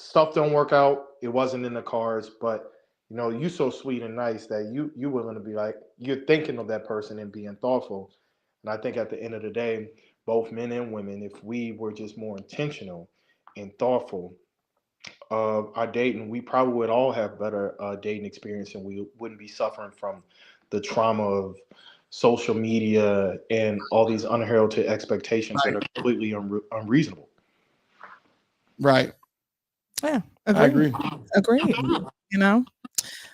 Stuff don't work out. It wasn't in the cards, but you know, you so sweet and nice that you're willing to be like, you're thinking of that person and being thoughtful. And I think at the end of the day, both men and women, if we were just more intentional and thoughtful of our dating, we probably would all have better dating experience, and we wouldn't be suffering from the trauma of social media and all these unheralded expectations that are completely unreasonable. Right. Yeah, I agree. Agreed. You know,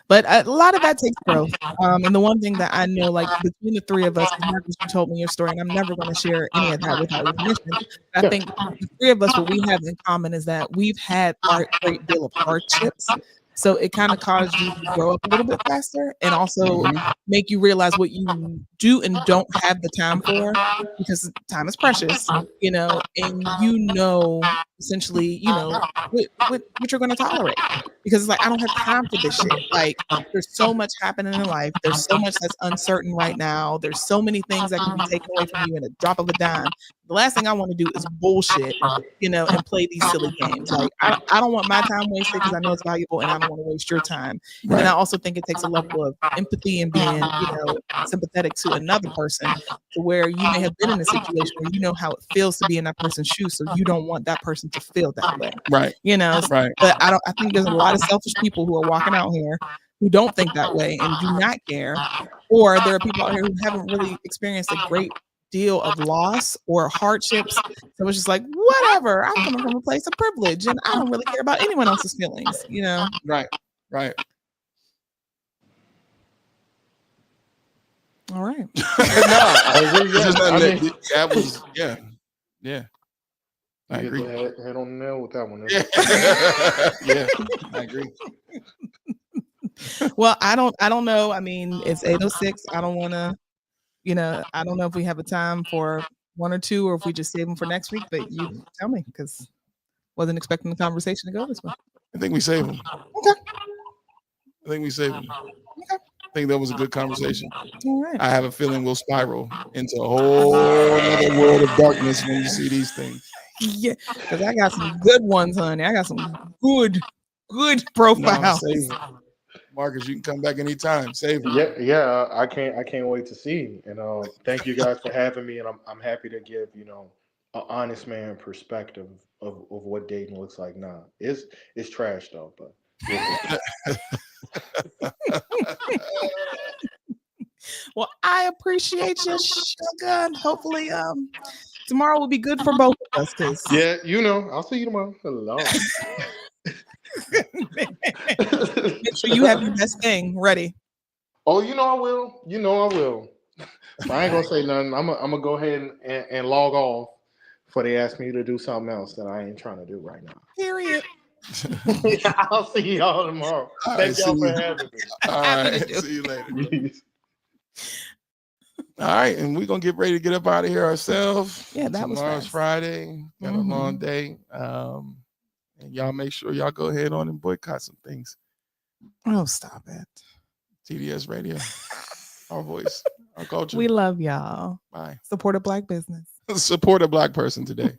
but a lot of that takes growth. And the one thing that I know, like between the three of us, Marcus, you told me your story, and I'm never going to share any of that without your permission. I Yeah. think the three of us, what we have in common is that we've had a great deal of hardships. So it kind of caused you to grow up a little bit faster, and also make you realize what you do and don't have the time for, because time is precious, you know, and essentially, what you're going to tolerate, because it's like, I don't have time for this shit. Like, there's so much happening in life. There's so much that's uncertain right now. There's so many things that can be taken away from you in a drop of a dime. The last thing I want to do is bullshit, and play these silly games. Like, I don't want my time wasted, because I know it's valuable, and I don't want to waste your time. Right. And I also think it takes a level of empathy and being, sympathetic to another person, to where you may have been in a situation where you know how it feels to be in that person's shoes, so you don't want that person to feel that way. Right. Right. But I think there's a lot of selfish people who are walking out here who don't think that way and do not care. Or there are people out here who haven't really experienced a great deal of loss or hardships. So it's just like, whatever, I'm coming from a place of privilege and I don't really care about anyone else's feelings, Right. Right. All right. No, I agree. Yeah. That was, yeah. Yeah. I agree. Head on the nail with that one. Yeah, I agree. Well, I don't know. I mean, it's 8:06. I don't want to, I don't know if we have a time for one or two, or if we just save them for next week. But you tell me, because wasn't expecting the conversation to go this way. I think we save them. Okay. I think we save them. Okay. I think that was a good conversation. All right. I have a feeling we'll spiral into a whole other world of darkness when you see these things. Yeah, because I got some good ones, honey. I got some good profiles. No, Marcus, you can come back anytime. Save them. Yeah. I can't wait to see. And thank you guys for having me. And I'm happy to give an honest man perspective of what dating looks like now. It's trash though, but. Well, I appreciate you, sugar. Hopefully, tomorrow will be good for both of us. Yeah, I'll see you tomorrow. Hello. Make sure you have your best thing ready. Oh, I will. I will. But I ain't gonna say nothing. I'm gonna go ahead and log off before they ask me to do something else that I ain't trying to do right now. Period. I'll see y'all tomorrow. Thank y'all for having me. All right. See you later. All right, and we're gonna get ready to get up out of here ourselves. Yeah, that was tomorrow's fast. Friday. Got a long day. And y'all make sure y'all go ahead on and boycott some things. Oh, stop it. TDS Radio. Our voice, our culture. We love y'all. Bye. Support a Black business. Support a Black person today.